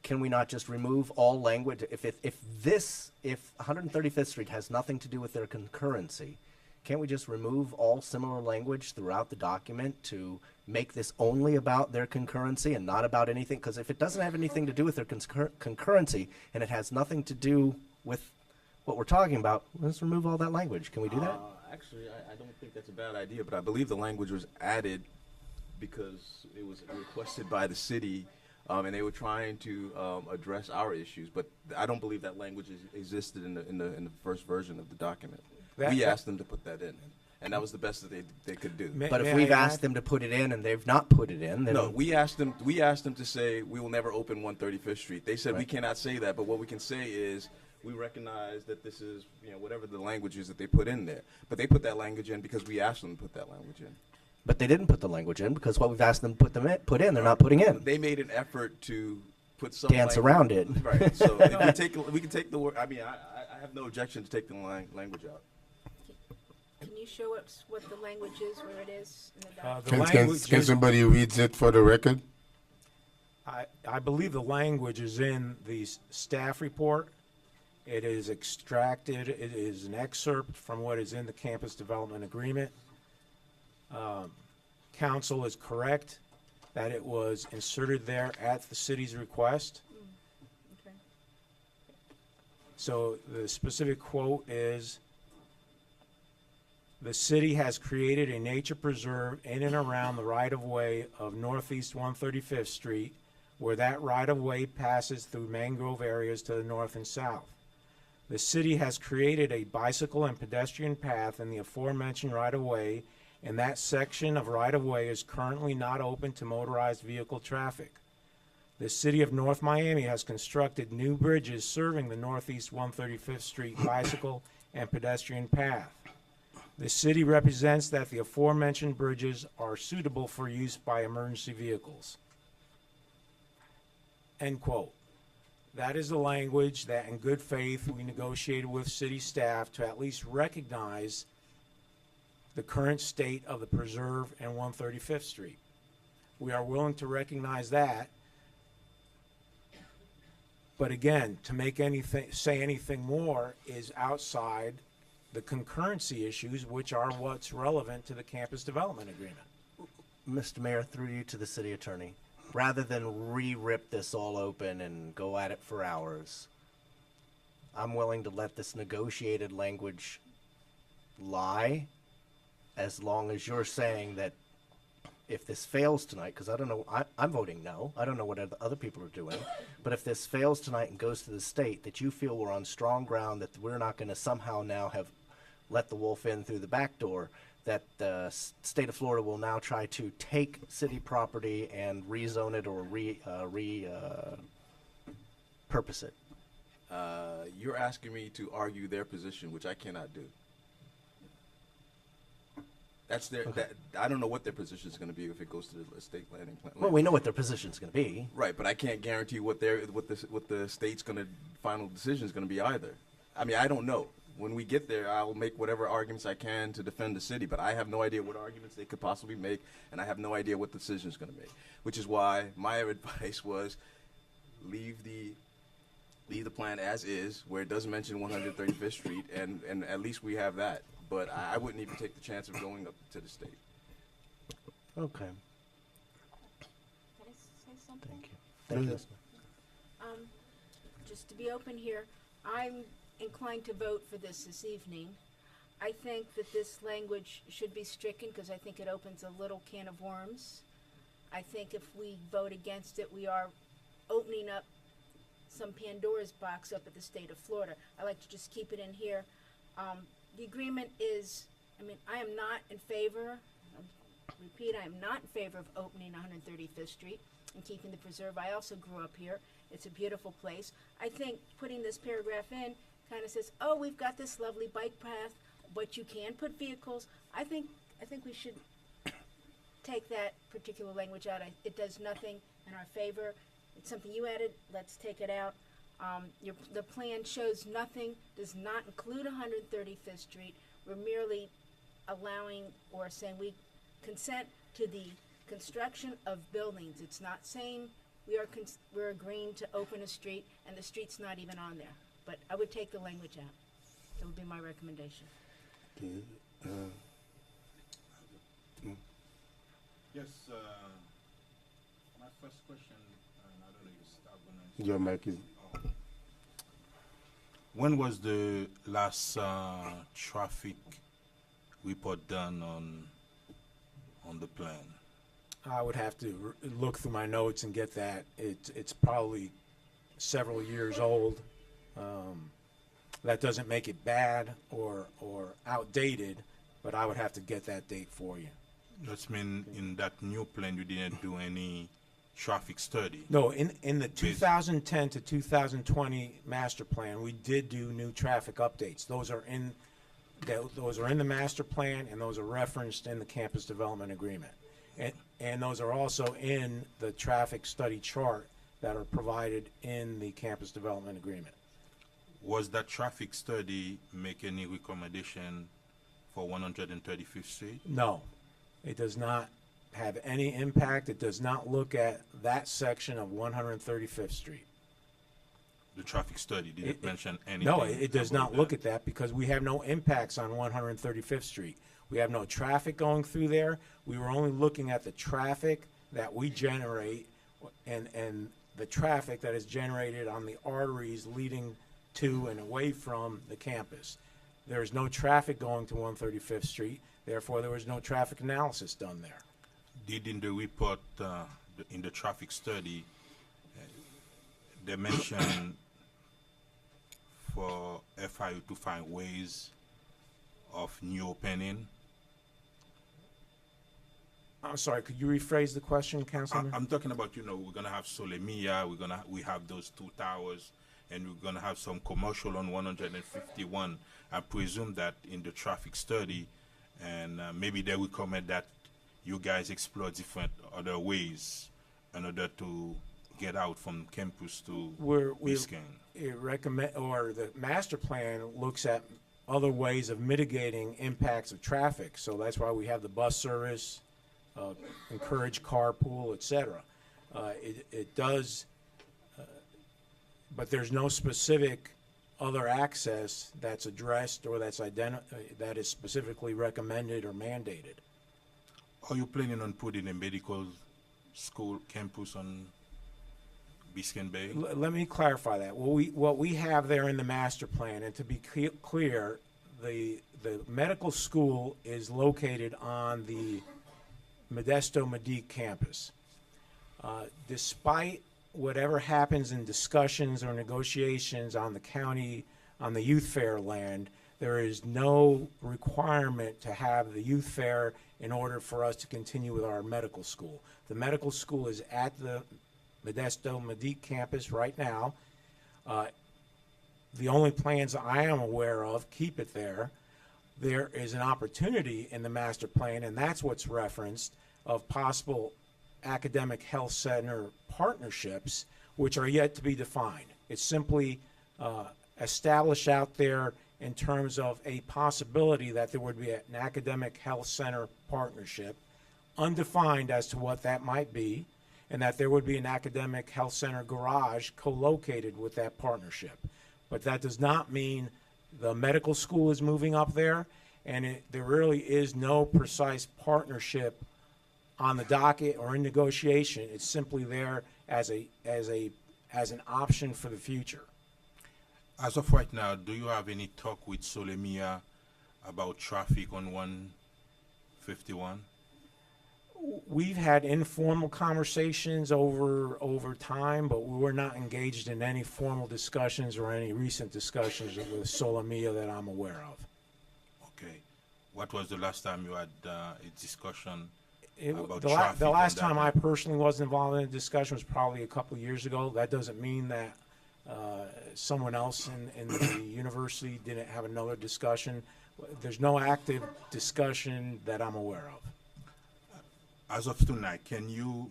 Can we not just remove all language? If 135th Street has nothing to do with their concurrency, can't we just remove all similar language throughout the document to make this only about their concurrency and not about anything? Because if it doesn't have anything to do with their concurrency and it has nothing to do with what we're talking about, let's remove all that language. Can we do that? Actually, I don't think that's a bad idea, but I believe the language was added because it was requested by the city, and they were trying to address our issues. But I don't believe that language existed in the first version of the document. We asked them to put that in, and that was the best that they could do. But if we've asked them to put it in and they've not put it in, then no, we asked them to say we will never open 135th Street. They said we cannot say that, but what we can say is we recognize that this is, whatever the language is that they put in there. But they put that language in because we asked them to put that language in. But they didn't put the language in because what we've asked them to put in, they're not putting in. They made an effort to put some dance around it. Right. So if we can take the word. I mean, I have no objection to take the language out. Can you show us what the language is, where it is in the document? Can somebody read it for the record? I believe the language is in the staff report. It is extracted. It is an excerpt from what is in the campus development agreement. Council is correct that it was inserted there at the city's request. Okay. So the specific quote is, "The city has created a nature preserve in and around the right-of-way of Northeast 135th Street, where that right-of-way passes through mangrove areas to the north and south. The city has created a bicycle and pedestrian path in the aforementioned right-of-way, and that section of right-of-way is currently not open to motorized vehicle traffic. The city of North Miami has constructed new bridges serving the Northeast 135th Street bicycle and pedestrian path. The city represents that the aforementioned bridges are suitable for use by emergency vehicles." End quote. That is the language that, in good faith, we negotiated with city staff to at least recognize the current state of the preserve and 135th Street. We are willing to recognize that. But again, to say anything more is outside the concurrency issues, which are what's relevant to the campus development agreement. Mr. Mayor, through you to the city attorney, rather than re-rip this all open and go at it for hours, I'm willing to let this negotiated language lie, as long as you're saying that if this fails tonight, because I don't know, I'm voting no, I don't know what other people are doing, but if this fails tonight and goes to the state, that you feel we're on strong ground, that we're not going to somehow now have let the wolf in through the back door, that the state of Florida will now try to take city property and rezone it or purpose it. You're asking me to argue their position, which I cannot do. That's their. Okay. I don't know what their position is going to be if it goes to the state landing plan. Well, we know what their position is going to be. Right, but I can't guarantee what the state's final decision is going to be either. I mean, I don't know. When we get there, I'll make whatever arguments I can to defend the city, but I have no idea what arguments they could possibly make, and I have no idea what the decision is going to make. Which is why my advice was leave the plan as is, where it doesn't mention 135th Street, and at least we have that. But I wouldn't even take the chance of going up to the state. Okay. Can I say something? Thank you. Thank you. Just to be open here, I'm inclined to vote for this evening. I think that this language should be stricken because I think it opens a little can of worms. I think if we vote against it, we are opening up some Pandora's box up at the state of Florida. I like to just keep it in here. The agreement is, I am not in favor, I am not in favor of opening 135th Street and keeping the preserve. I also grew up here. It's a beautiful place. I think putting this paragraph in kind of says, oh, we've got this lovely bike path, but you can put vehicles. I think we should take that particular language out. It does nothing in our favor. It's something you added, let's take it out. The plan shows nothing, does not include 135th Street. We're merely allowing or saying we consent to the construction of buildings. It's not saying we're agreeing to open a street, and the street's not even on there. But I would take the language out. That would be my recommendation. Yes, my first question, and I don't know if it's going Your mic is. When was the last traffic report done on the plan? I would have to look through my notes and get that. It's probably several years old. That doesn't make it bad or outdated, but I would have to get that date for you. That means in that new plan you didn't do any traffic study? No, in the 2010 to 2020 master plan, we did do new traffic updates. Those are in the master plan, and those are referenced in the campus development agreement. And those are also in the traffic study chart that are provided in the campus development agreement. Was that traffic study make any recommendation for 135th Street? No, it does not have any impact. It does not look at that section of 135th Street. The traffic study didn't mention anything? No, it does not look at that because we have no impacts on 135th Street. We have no traffic going through there. We were only looking at the traffic that we generate and the traffic that is generated on the arteries leading to and away from the campus. There is no traffic going to 135th Street. Therefore, there was no traffic analysis done there. Did in the report, in the traffic study, they mentioned for FIU to find ways of new opening? I'm sorry, could you rephrase the question, Councilman? I'm talking about, we're going to have Solemia, we have those two towers, and we're going to have some commercial on 151. I presume that in the traffic study, and maybe they will comment that you guys explore different other ways in order to get out from campus to Biscayne. The master plan looks at other ways of mitigating impacts of traffic. So that's why we have the bus service, encourage carpool, etc. It does, but there's no specific other access that's addressed or that is specifically recommended or mandated. Are you planning on putting a medical school campus on Biscayne Bay? Let me clarify that. What we have there in the master plan, and to be clear, the medical school is located on the Modesto Medique campus. Despite whatever happens in discussions or negotiations on the county, on the youth fair land, there is no requirement to have the youth fair in order for us to continue with our medical school. The medical school is at the Modesto Medique campus right now. The only plans I am aware of keep it there. There is an opportunity in the master plan, and that's what's referenced, of possible academic health center partnerships, which are yet to be defined. It's simply established out there in terms of a possibility that there would be an academic health center partnership, undefined as to what that might be, and that there would be an academic health center garage co-located with that partnership. But that does not mean the medical school is moving up there, and there really is no precise partnership on the docket or in negotiation. It's simply there as an option for the future. As of right now, do you have any talk with Solemia about traffic on 151? We've had informal conversations over time, but we were not engaged in any formal discussions or any recent discussions with Solemia that I'm aware of. Okay. What was the last time you had a discussion about The traffic? last time I personally was involved in a discussion was probably a couple of years ago. That doesn't mean that someone else in the university didn't have another discussion. There's no active discussion that I'm aware of. As of tonight, can you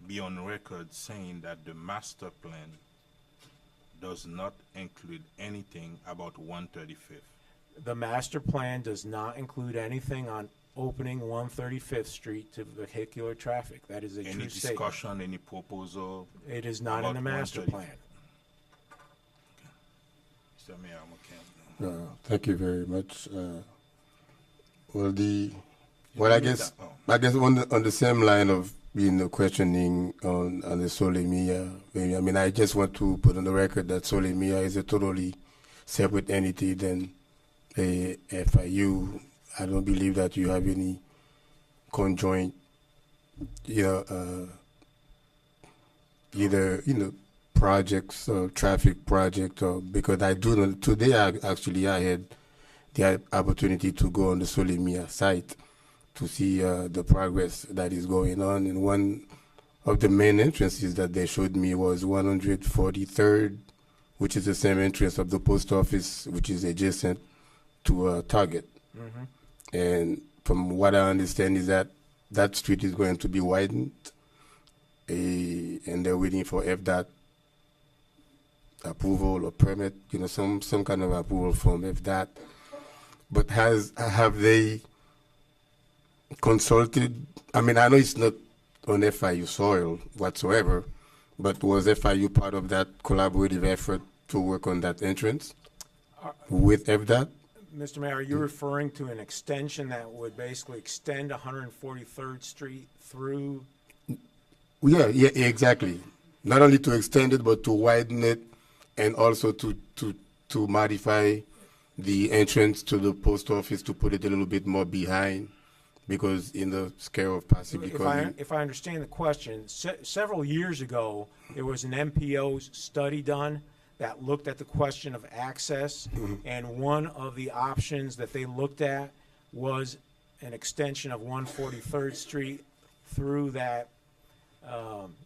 be on record saying that the master plan does not include anything about 135th? The master plan does not include anything on opening 135th Street to vehicular traffic. That is a Any true statement. discussion, any proposal? It is not in about the master 135th? plan. Mr. Mayor, I'm okay. Thank you very much. I guess on the same line of questioning on the Solemia, maybe, I mean, I just want to put on the record that Solemia is a totally separate entity than a FIU. I don't believe that you have any conjoint, either projects or traffic project, or because I do know today I had the opportunity to go on the Solemia site to see the progress that is going on, and one of the main entrances that they showed me was 143rd, which is the same entrance of the post office, which is adjacent to Target. And from what I understand is that that street is going to be widened, and they're waiting for FDOT approval or permit, some kind of approval from FDOT. But have they consulted? I mean, I know it's not on FIU soil whatsoever, but was FIU part of that collaborative effort to work on that entrance with FDOT? Mr. Mayor, are you referring to an extension that would basically extend 143rd Street through? Yeah, exactly. Not only to extend it, but to widen it, and also to modify the entrance to the post office to put it a little bit more behind, because in the scale of possibly. If I understand the question, several years ago, there was an MPO study done that looked at the question of access, and one of the options that they looked at was an extension of 143rd Street through that,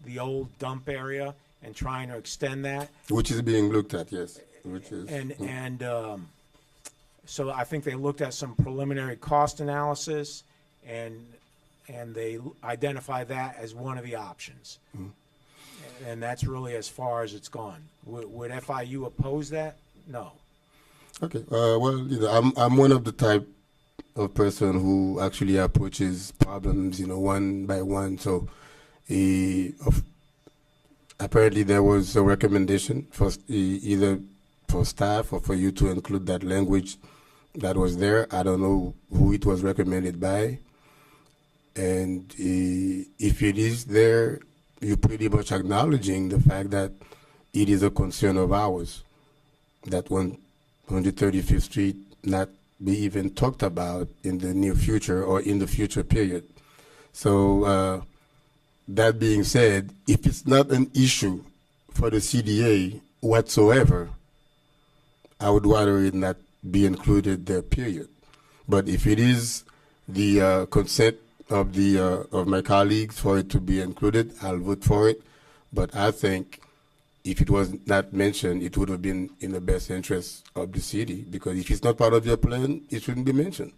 the old dump area, and trying to extend that. Which is being looked at, yes. Which is. So I think they looked at some preliminary cost analysis, and they identified that as one of the options. And that's really as far as it's gone. Would FIU oppose that? No. Okay. Well, I'm one of the type of person who actually approaches problems, one by one. So, apparently there was a recommendation for either for staff or for you to include that language that was there. I don't know who it was recommended by. And if it is there, you're pretty much acknowledging the fact that it is a concern of ours that 135th Street not be even talked about in the near future or in the future period. So that being said, if it's not an issue for the CDA whatsoever, I would rather it not be included there, period. But if it is the consent of my colleagues for it to be included, I'll vote for it. But I think if it was not mentioned, it would have been in the best interest of the city, because if it's not part of your plan, it shouldn't be mentioned.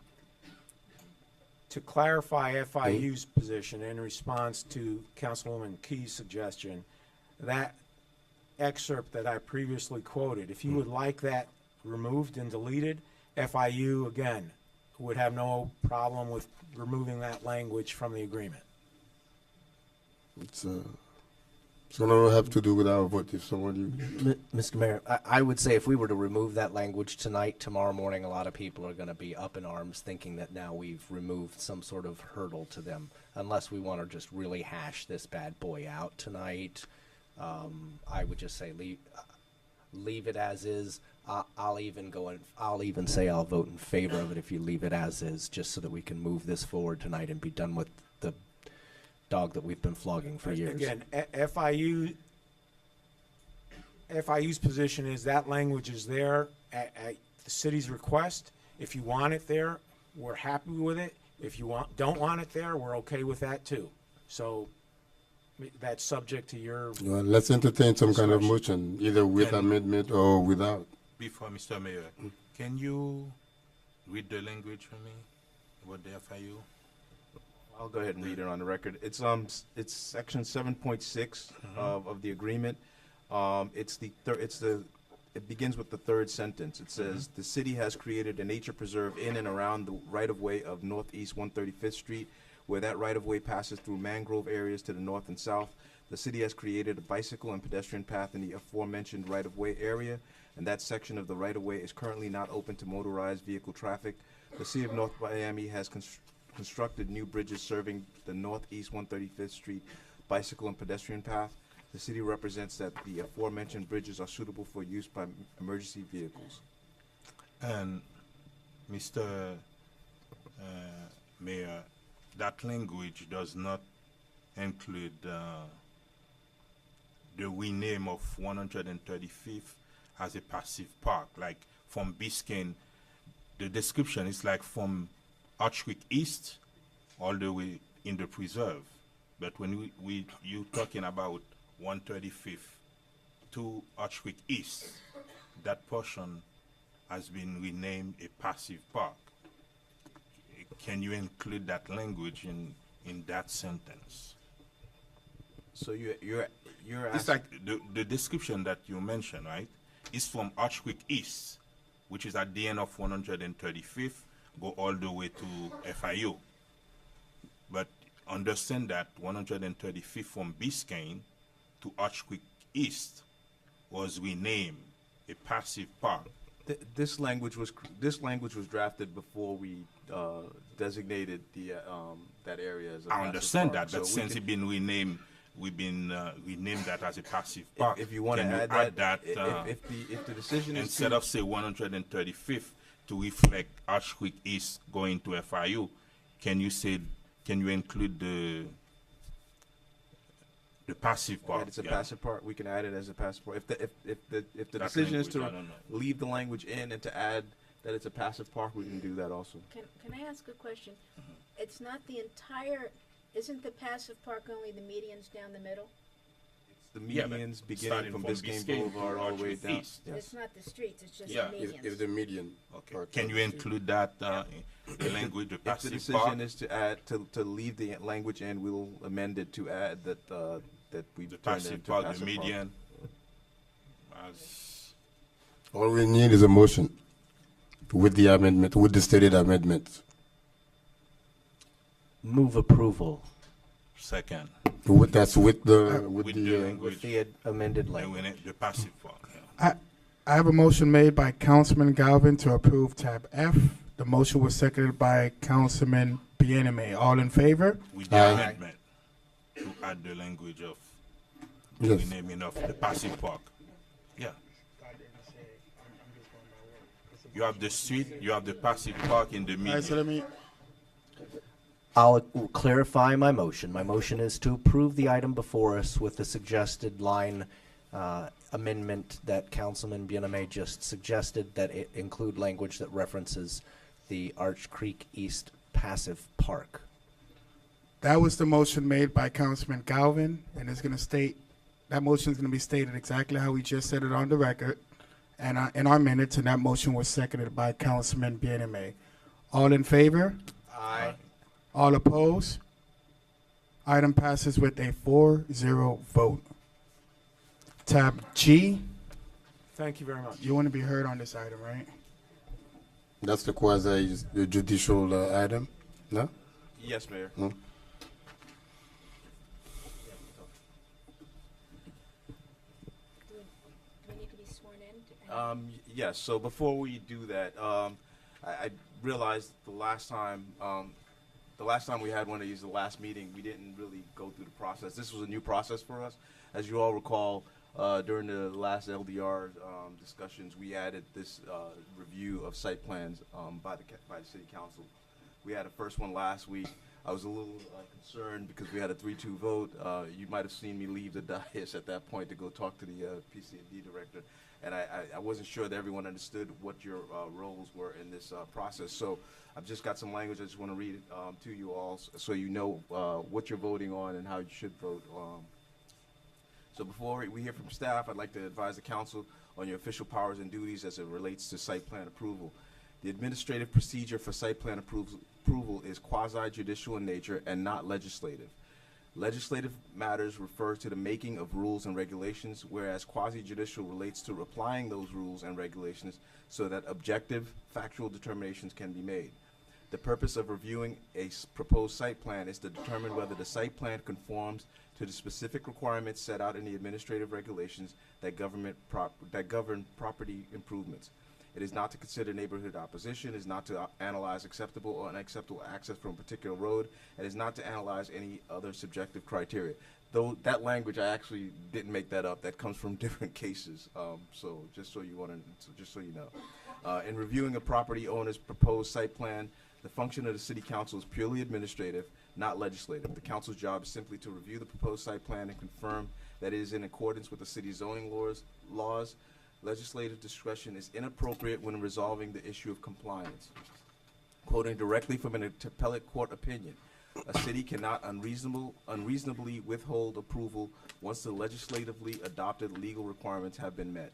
To clarify FIU's position in response to Councilwoman Key's suggestion, that excerpt that I previously quoted, if you would like that removed and deleted, FIU, again, would have no problem with removing that language from the agreement. It's going to have to do with our vote if someone. Mr. Mayor, I would say if we were to remove that language tonight, tomorrow morning, a lot of people are going to be up in arms thinking that now we've removed some sort of hurdle to them, unless we want to just really hash this bad boy out tonight. I would just say leave it as is. I'll even say I'll vote in favor of it if you leave it as is, just so that we can move this forward tonight and be done with the dog that we've been flogging for years. Again, FIU's position is that language is there at the city's request. If you want it there, we're happy with it. If you don't want it there, we're okay with that too. So That's subject to your, Well, let's entertain some kind of Discretion. motion, either with amendment or without. Before Mr. Mayor, can you read the language for me? What the FIU? I'll go ahead and read it on the record. It's section 7.6 of the agreement. It begins with the third sentence. It says, "The city has created a nature preserve in and around the right-of-way of Northeast 135th Street, where that right-of-way passes through mangrove areas to the north and south. The city has created a bicycle and pedestrian path in the aforementioned right-of-way area, and that section of the right-of-way is currently not open to motorized vehicle traffic. The city of North Miami has constructed new bridges serving the Northeast 135th Street bicycle and pedestrian path. The city represents that the aforementioned bridges are suitable for use by emergency vehicles." And Mr. Mayor, that language does not include the rename of 135th as a passive park. Like from Biscayne, the description is like from Arch Creek East all the way in the preserve. But when you talking about 135th to Arch Creek East, that portion has been renamed a passive park. Can you include that language in that sentence? So you're It's like the description that you mentioned, right? Is from Arch Creek East, which is at the end of 135th, go all the way to FIU. But understand that 135th from Biscayne to Arch Creek East was renamed a passive park. This language was drafted before we designated that area as a I passive understand park. that, but So since it's been renamed, we've been renamed that as a passive If- park. if you wanna Can add that, that, if the decision is instead to- of say 135th to reflect Arch Creek East going to FIU, can you include the passive park? that it's a Yeah. passive part, we can add it as a passive part. If the That decision is language, I to don't know. leave the language in and to add that it's a passive park, we can do that also. Can I ask a question? It's not the entire, isn't the passive park only the medians down the middle? The Yeah, but medians beginning starting from from Biscayne Biscayne Boulevard to all the way Arch down. East. It's not the streets, it's just Yeah, the medians. If the median. Okay. part Can of you the street. include that the language, the If the passive decision park? is to add, to leave the language in, we'll amend it to add that we've The turned it passive into park, the passive park. median. As All we need is a motion with the amendment, with the stated amendment. Move approval second. That's with the, with With the, the language. with the amended And language. when the passive park. Yeah. I have a motion made by Councilman Galvin to approve tab F. The motion was seconded by Councilman Bieneme. All in favor? With the Aye. amendment to add the language of the Yes. renaming of the passive park. Yeah. You have the street, you have the passive park in the All right, so median. let me, I'll clarify my motion. My motion is to approve the item before us with the suggested line amendment that Councilman Bieneme just suggested, that it include language that references the Arch Creek East passive park. that was the motion made by Councilman Galvin, and it's gonna state, that motion is gonna be stated exactly how we just said it on the record, and in our minutes, and that motion was seconded by Councilman Bieneme. All in favor? Aye. All opposed? Item passes with a 4-0 vote. Tab G, thank you very much. you want to be heard on this item, right? that's the quasi the judicial item, no? Yes, Mayor. No? Do we need to be sworn in? Yes, so before we do that, I realized the last time we had one of these, the last meeting, we didn't really go through the process. This was a new process for us. As you all recall, during the last LDR discussions, we added this review of site plans by the city council. We had a first one last week. I was a little concerned because we had a 3-2 vote. You might have seen me leave the dais at that point to go talk to the PC&D director, and I wasn't sure that everyone understood what your roles were in this process. So I've just got some language I just want to read to you all so you know what you're voting on and how you should vote. So before we hear from staff, I'd like to advise the council on your official powers and duties as it relates to site plan approval. The administrative procedure for site plan approval is quasi-judicial in nature and not legislative. Legislative matters refer to the making of rules and regulations, whereas quasi-judicial relates to applying those rules and regulations so that objective, factual determinations can be made. The purpose of reviewing a proposed site plan is to determine whether the site plan conforms to the specific requirements set out in the administrative regulations that govern property improvements. It is not to consider neighborhood opposition, it is not to analyze acceptable or unacceptable access from a particular road, and is not to analyze any other subjective criteria. Though that language, I actually didn't make that up. That comes from different cases. So just so you know. In reviewing a property owner's proposed site plan, the function of the city council is purely administrative, not legislative. The council's job is simply to review the proposed site plan and confirm that it is in accordance with the city's zoning laws. Legislative discretion is inappropriate when resolving the issue of compliance. Quoting directly from an appellate court opinion, a city cannot unreasonably withhold approval once the legislatively adopted legal requirements have been met.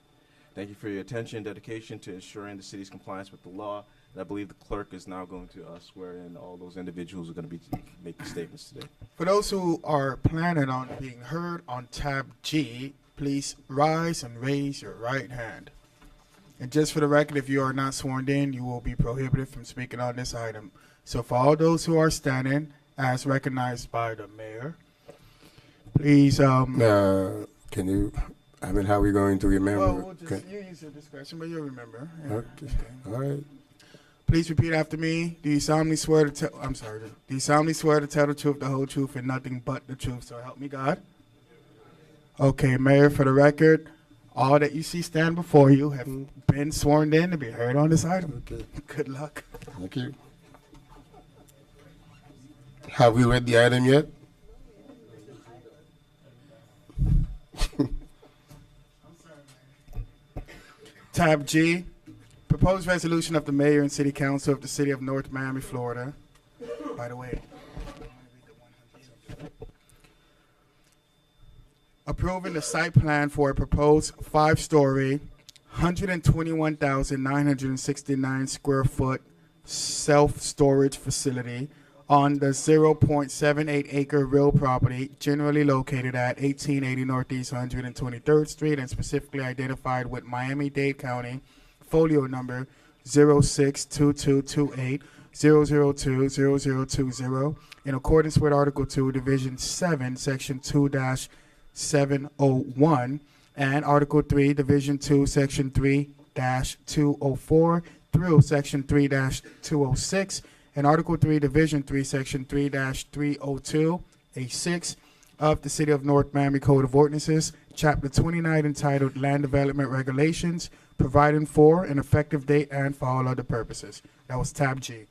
Thank you for your attention and dedication to ensuring the city's compliance with the law. And I believe the clerk is now going to swear in all those individuals who are going to be making statements today. For those who are planning on being heard on tab G, please rise and raise your right hand. And just for the record, if you are not sworn in, you will be prohibited from speaking on this item. So for all those who are standing, as recognized by the mayor, please. Can you? I mean, how are we going to remember? Well, we'll just, you use your discretion, but you'll remember. Yeah. Okay. All right. Please repeat after me. Do you solemnly swear to tell? I'm sorry. Do you solemnly swear to tell the truth, the whole truth, and nothing but the truth? So help me God. Okay, Mayor, for the record, all that you see stand before you have been sworn in to be heard on this item. Okay. Good luck. Thank you. Have we read the item yet? Tab G, proposed resolution of the mayor and city council of the city of North Miami, Florida. By the way, approving the site plan for a proposed 5-story, 121,969 square foot self-storage facility on the 0.78 acre real property generally located at 1880 Northeast 123rd Street and specifically identified with Miami-Dade County folio number 062228 0020020 in accordance with Article 2, Division 7, Section 2-701 and Article 3, Division 2, Section 3-204 through Section 3-206 and Article 3, Division 3, Section 3-302, A6 of the City of North Miami Code of Ordinances, Chapter 29 entitled Land Development Regulations, providing for an effective date and for all other purposes. That was tab G.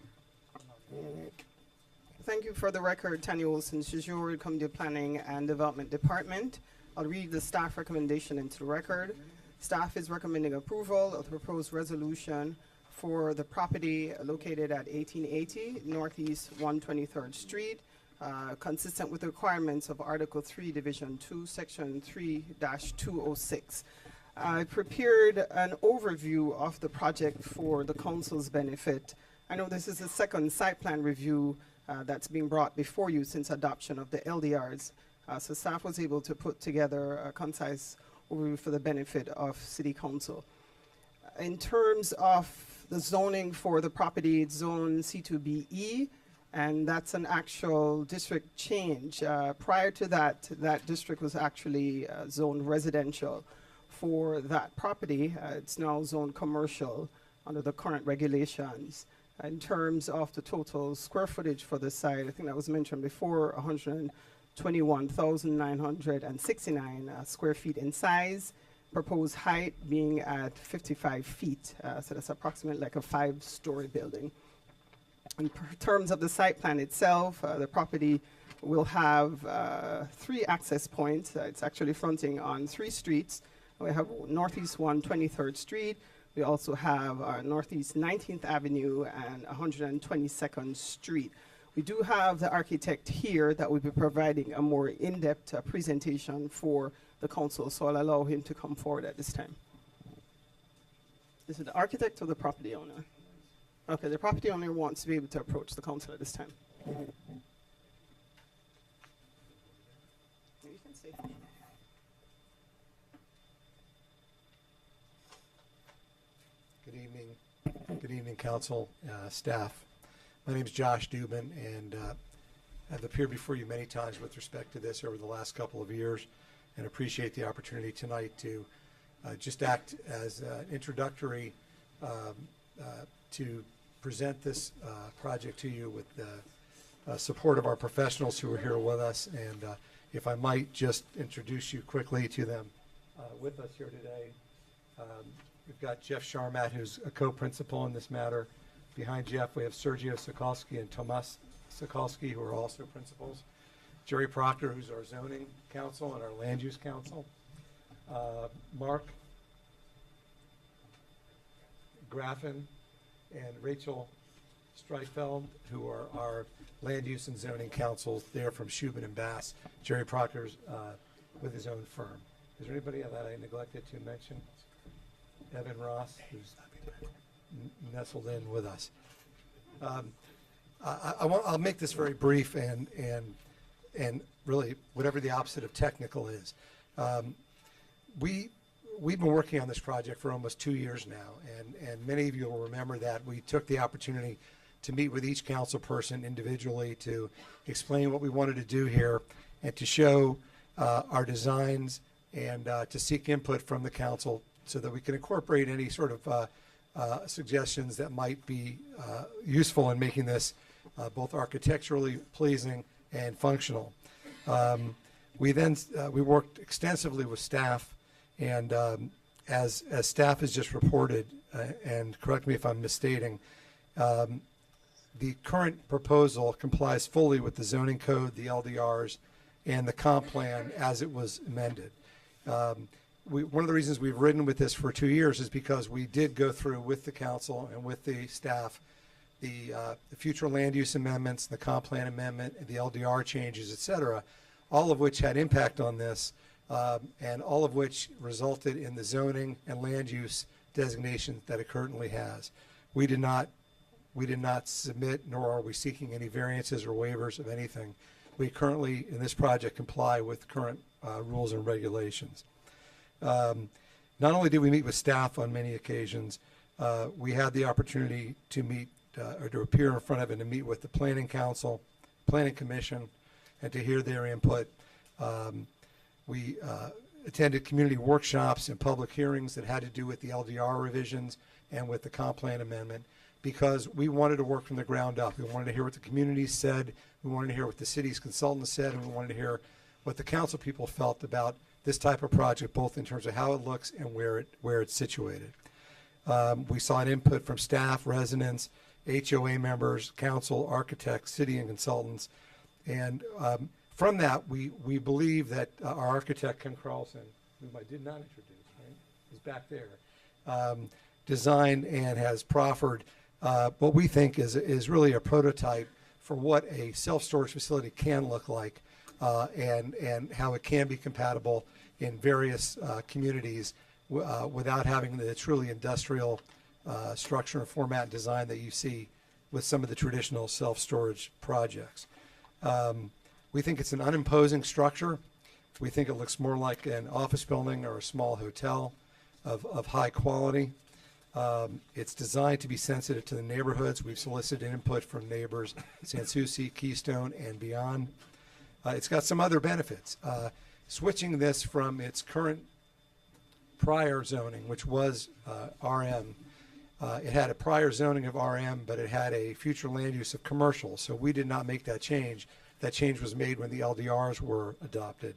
Thank you. For the record, Tanya Wilson, Sejure, Community Planning and Development Department. I'll read the staff recommendation into the record. Staff is recommending approval of the proposed resolution for the property located at 1880 Northeast 123rd Street, consistent with the requirements of Article 3, Division 2, Section 3-206. I prepared an overview of the project for the council's benefit. I know this is the second site plan review that's being brought before you since adoption of the LDRs. So staff was able to put together a concise overview for the benefit of City Council. In terms of the zoning for the property, it's zone C2BE, and that's an actual district change. Prior to that, that district was actually zoned residential. For that property, it's now zoned commercial under the current regulations. In terms of the total square footage for the site, I think that was mentioned before, 121,969 square feet in size. Proposed height being at 55 feet, so that's approximately like a 5-story building. In terms of the site plan itself, the property will have 3 access points. It's actually fronting on 3 streets. We have Northeast 123rd Street. We also have Northeast 19th Avenue and 122nd Street. We do have the architect here that will be providing a more in-depth presentation for the council, so I'll allow him to come forward at this time. Is it the architect or the property owner? Okay, the property owner wants to be able to approach the council at this time. You can say. Good evening. Good evening, council, staff. My name is Josh Dubin, and I've appeared before you many times with respect to this over the last couple of years, and appreciate the opportunity tonight to just act as an introductory to present this project to you with the support of our professionals who are here with us. And if I might just introduce you quickly to them with us here today. We've got Jeff Sharmat, who's a co-principal in this matter. Behind Jeff, we have Sergio Sokolsky and Tomas Sokolsky, who are also principals. Jerry Proctor, who's our zoning counsel and our land use counsel. Mark Graffin and Rachel Streifeld, who are our land use and zoning counsels. They're from Shubin and Bass. Jerry Proctor's with his own firm. Is there anybody that I neglected to mention? Evan Ross, who's nestled in with us. I'll make this very brief and really whatever the opposite of technical is. We've been working on this project for almost 2 years now, and many of you will remember that we took the opportunity to meet with each council person individually to explain what we wanted to do here and to show our designs and to seek input from the council so that we can incorporate any sort of suggestions that might be useful in making this both architecturally pleasing and functional. We worked extensively with staff, and as staff has just reported, and correct me if I'm misstating, the current proposal complies fully with the zoning code, the LDRs, and the comp plan as it was amended. One of the reasons we've ridden with this for 2 years is because we did go through with the council and with the staff the future land use amendments, the comp plan amendment, the LDR changes, et cetera, all of which had impact on this, and all of which resulted in the zoning and land use designation that it currently has. We did not submit, nor are we seeking any variances or waivers of anything. We currently, in this project, comply with current rules and regulations. Not only did we meet with staff on many occasions, we had the opportunity to meet or to appear in front of and to meet with the Planning Council, Planning Commission, and to hear their input. We attended community workshops and public hearings that had to do with the LDR revisions and with the comp plan amendment, because we wanted to work from the ground up. We wanted to hear what the community said, we wanted to hear what the city's consultants said, and we wanted to hear what the council people felt about this type of project, both in terms of how it looks and where it's situated. We sought input from staff, residents, HOA members, council, architects, city and consultants, and from that, we believe that our architect, Ken Carlson, whom I did not introduce, right, is back there, designed and has proffered what we think is really a prototype for what a self-storage facility can look like, and how it can be compatible in various communities without having the truly industrial structure and format and design that you see with some of the traditional self-storage projects. We think it's an unimposing structure. We think it looks more like an office building or a small hotel of high quality. It's designed to be sensitive to the neighborhoods. We've solicited input from neighbors, Sans Souci, Keystone, and beyond. It's got some other benefits. Switching this from its current prior zoning, which was RM, it had a prior zoning of RM, but it had a future land use of commercial, so we did not make that change. That change was made when the LDRs were adopted,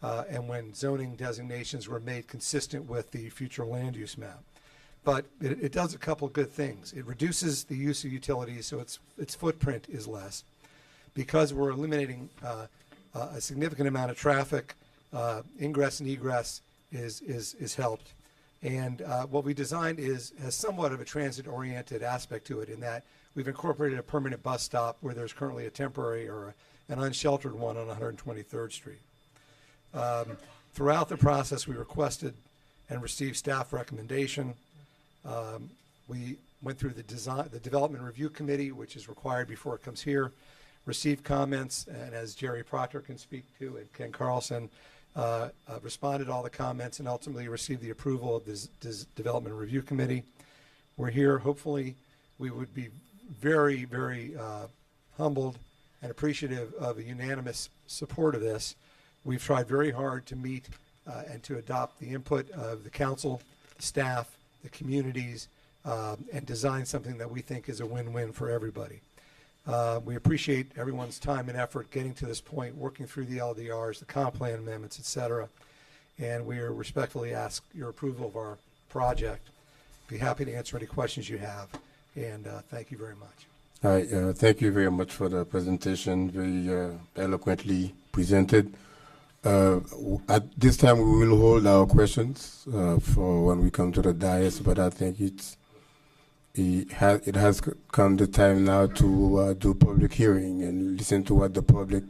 and when zoning designations were made consistent with the future land use map. but it does a couple of good things. It reduces the use of utilities, so its footprint is less. Because we're eliminating a significant amount of traffic, ingress and egress is helped. And what we designed has somewhat of a transit-oriented aspect to it, in that we've incorporated a permanent bus stop where there's currently a temporary or an unsheltered one on 123rd Street. Throughout the process, we requested and received staff recommendation. We went through the development review committee, which is required before it comes here, received comments, and as Jerry Proctor can speak to, and Ken Carlson, responded to all the comments, and ultimately received the approval of this development review committee. We're here. Hopefully, we would be very, very humbled and appreciative of a unanimous support of this. We've tried very hard to meet and to adopt the input of the council, the staff, the communities, and design something that we think is a win-win for everybody. We appreciate everyone's time and effort getting to this point, working through the LDRs, the comp plan amendments, et cetera. And we respectfully ask your approval of our project. Be happy to answer any questions you have. And thank you very much. All right, thank you very much for the presentation, very eloquently presented. At this time, we will hold our questions for when we come to the dais, but I think it has come the time now to do public hearing and listen to what the public